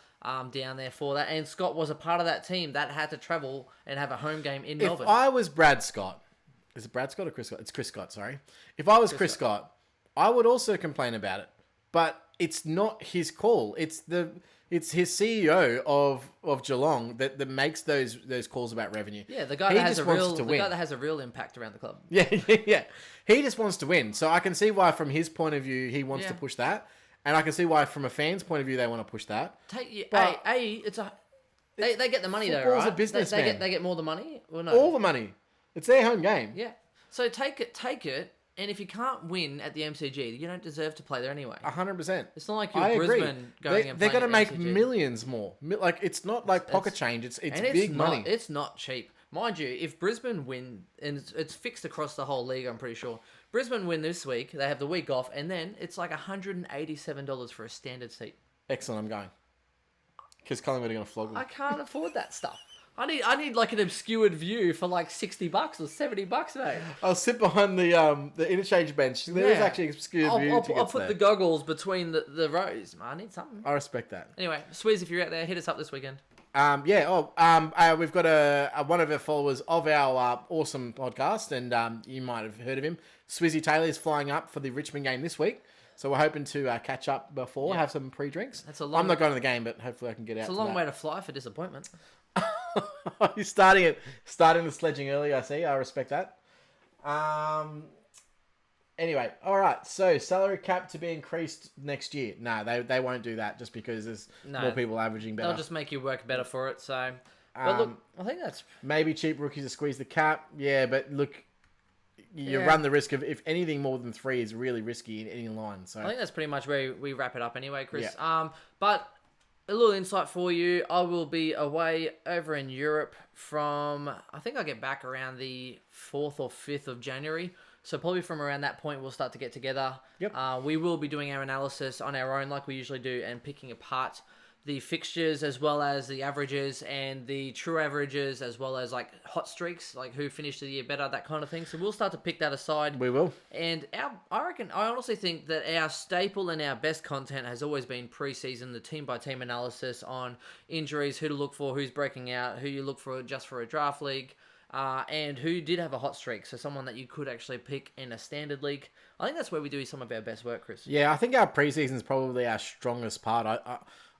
down there for that, and Scott was a part of that team that had to travel and have a home game in Melbourne. If I was Brad Scott, is it Brad Scott or Chris Scott? It's Chris Scott, sorry. If I was Chris Scott, I would also complain about it, but it's not his call. It's his CEO of Geelong that makes those calls about revenue. Yeah, the guy that has a real impact around the club. Yeah. He just wants to win. So I can see why from his point of view he wants to push that, and I can see why from a fan's point of view they want to push that. They get the money though, right? Football's a business, they get more the money or no? All the money. It's their home game. Yeah. So take it. And if you can't win at the MCG, you don't deserve to play there anyway. 100%. It's not like you're Brisbane going and playing. They're going to make MCG. Millions more. Like it's not like pocket change. It's big money. It's not cheap, mind you. If Brisbane win, and it's fixed across the whole league, I'm pretty sure. Brisbane win this week. They have the week off, and then it's like $187 for a standard seat. Excellent. I'm going because Collingwood are going to flog them. I can't afford that stuff. I need like an obscured view for like $60 or $70, mate. I'll sit behind the interchange bench. There is actually obscured view. I'll put the goggles between the rows. I need something. I respect that. Anyway, Swizz, if you're out there, hit us up this weekend. We've got one of our followers of our awesome podcast, and you might have heard of him. Swizzy Taylor is flying up for the Richmond game this week. So we're hoping to catch up before, have some pre-drinks. I'm not going to the game, but hopefully I can get out. It's a long way to fly for disappointment. You're starting the sledging early, I see. I respect that. Anyway, all right. So salary cap to be increased next year. No, they won't do that just because there's more people averaging better. They'll just make you work better for it. So, but look, I think that's maybe cheap rookies to squeeze the cap. Yeah, but look, you run the risk of if anything more than 3 is really risky in any line. So I think that's pretty much where we wrap it up anyway, Chris. Yeah. But a little insight for you. I will be away over in Europe from, I think I get back around the 4th or 5th of January. So probably from around that point, we'll start to get together. Yep. We will be doing our analysis on our own like we usually do and picking apart the fixtures as well as the averages and the true averages as well as like hot streaks, like who finished the year better, that kind of thing. So we'll start to pick that aside. We will. And I honestly think that our staple and our best content has always been pre-season, the team-by-team analysis on injuries, who to look for, who's breaking out, who you look for just for a draft league, and who did have a hot streak. So someone that you could actually pick in a standard league. I think that's where we do some of our best work, Chris. Yeah, I think our preseason is probably our strongest part.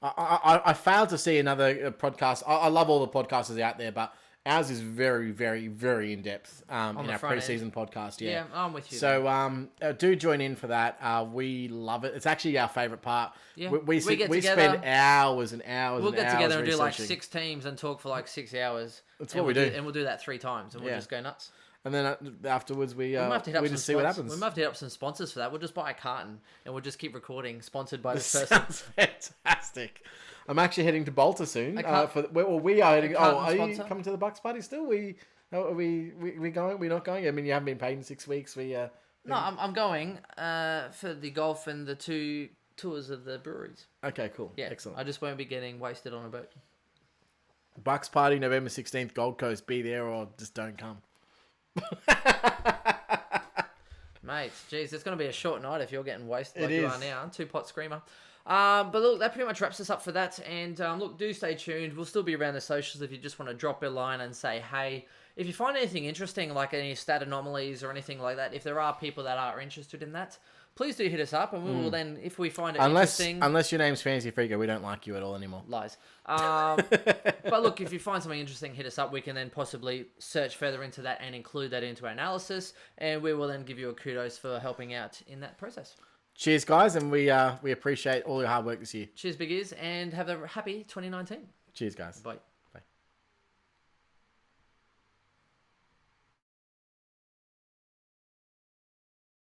I failed to see another podcast. I love all the podcasters out there, but ours is very, very, very in depth in our preseason podcast. Yeah, I'm with you. So do join in for that. We love it. It's actually our favorite part. Yeah. We spend hours and hours. We'll get together and do like researching. 6 teams and talk for like 6 hours. That's what we do. And we'll do that 3 times, and we'll just go nuts. And then afterwards, we just see what happens. We might have to hit up some sponsors for that. We'll just buy a carton and we'll just keep recording, sponsored by this person. Sounds fantastic. I'm actually heading to Bolter soon. We are heading. Are you coming to the Bucks party still? Are we going? We're not going. I mean, you haven't been paid in 6 weeks. No, I'm going for the golf and the 2 tours of the breweries. Okay, cool. Yeah, Excellent. I just won't be getting wasted on a boat. Bucks party, November 16th, Gold Coast. Be there or just don't come. Mate, geez, it's going to be a short night if you're getting wasted like It you is. are now. 2-pot screamer. But look, that pretty much wraps us up for that. And look, do stay tuned. We'll still be around the socials if you just want to drop a line and say, hey, if you find anything interesting, like any stat anomalies or anything like that, if there are people that are interested in that, please do hit us up, and we will then, if we find it interesting... Unless your name's Fancy Freaker, we don't like you at all anymore. Lies. But look, if you find something interesting, hit us up. We can then possibly search further into that and include that into our analysis, and we will then give you a kudos for helping out in that process. Cheers, guys, and we appreciate all your hard work this year. Cheers, Big Ears, and have a happy 2019. Cheers, guys. Bye.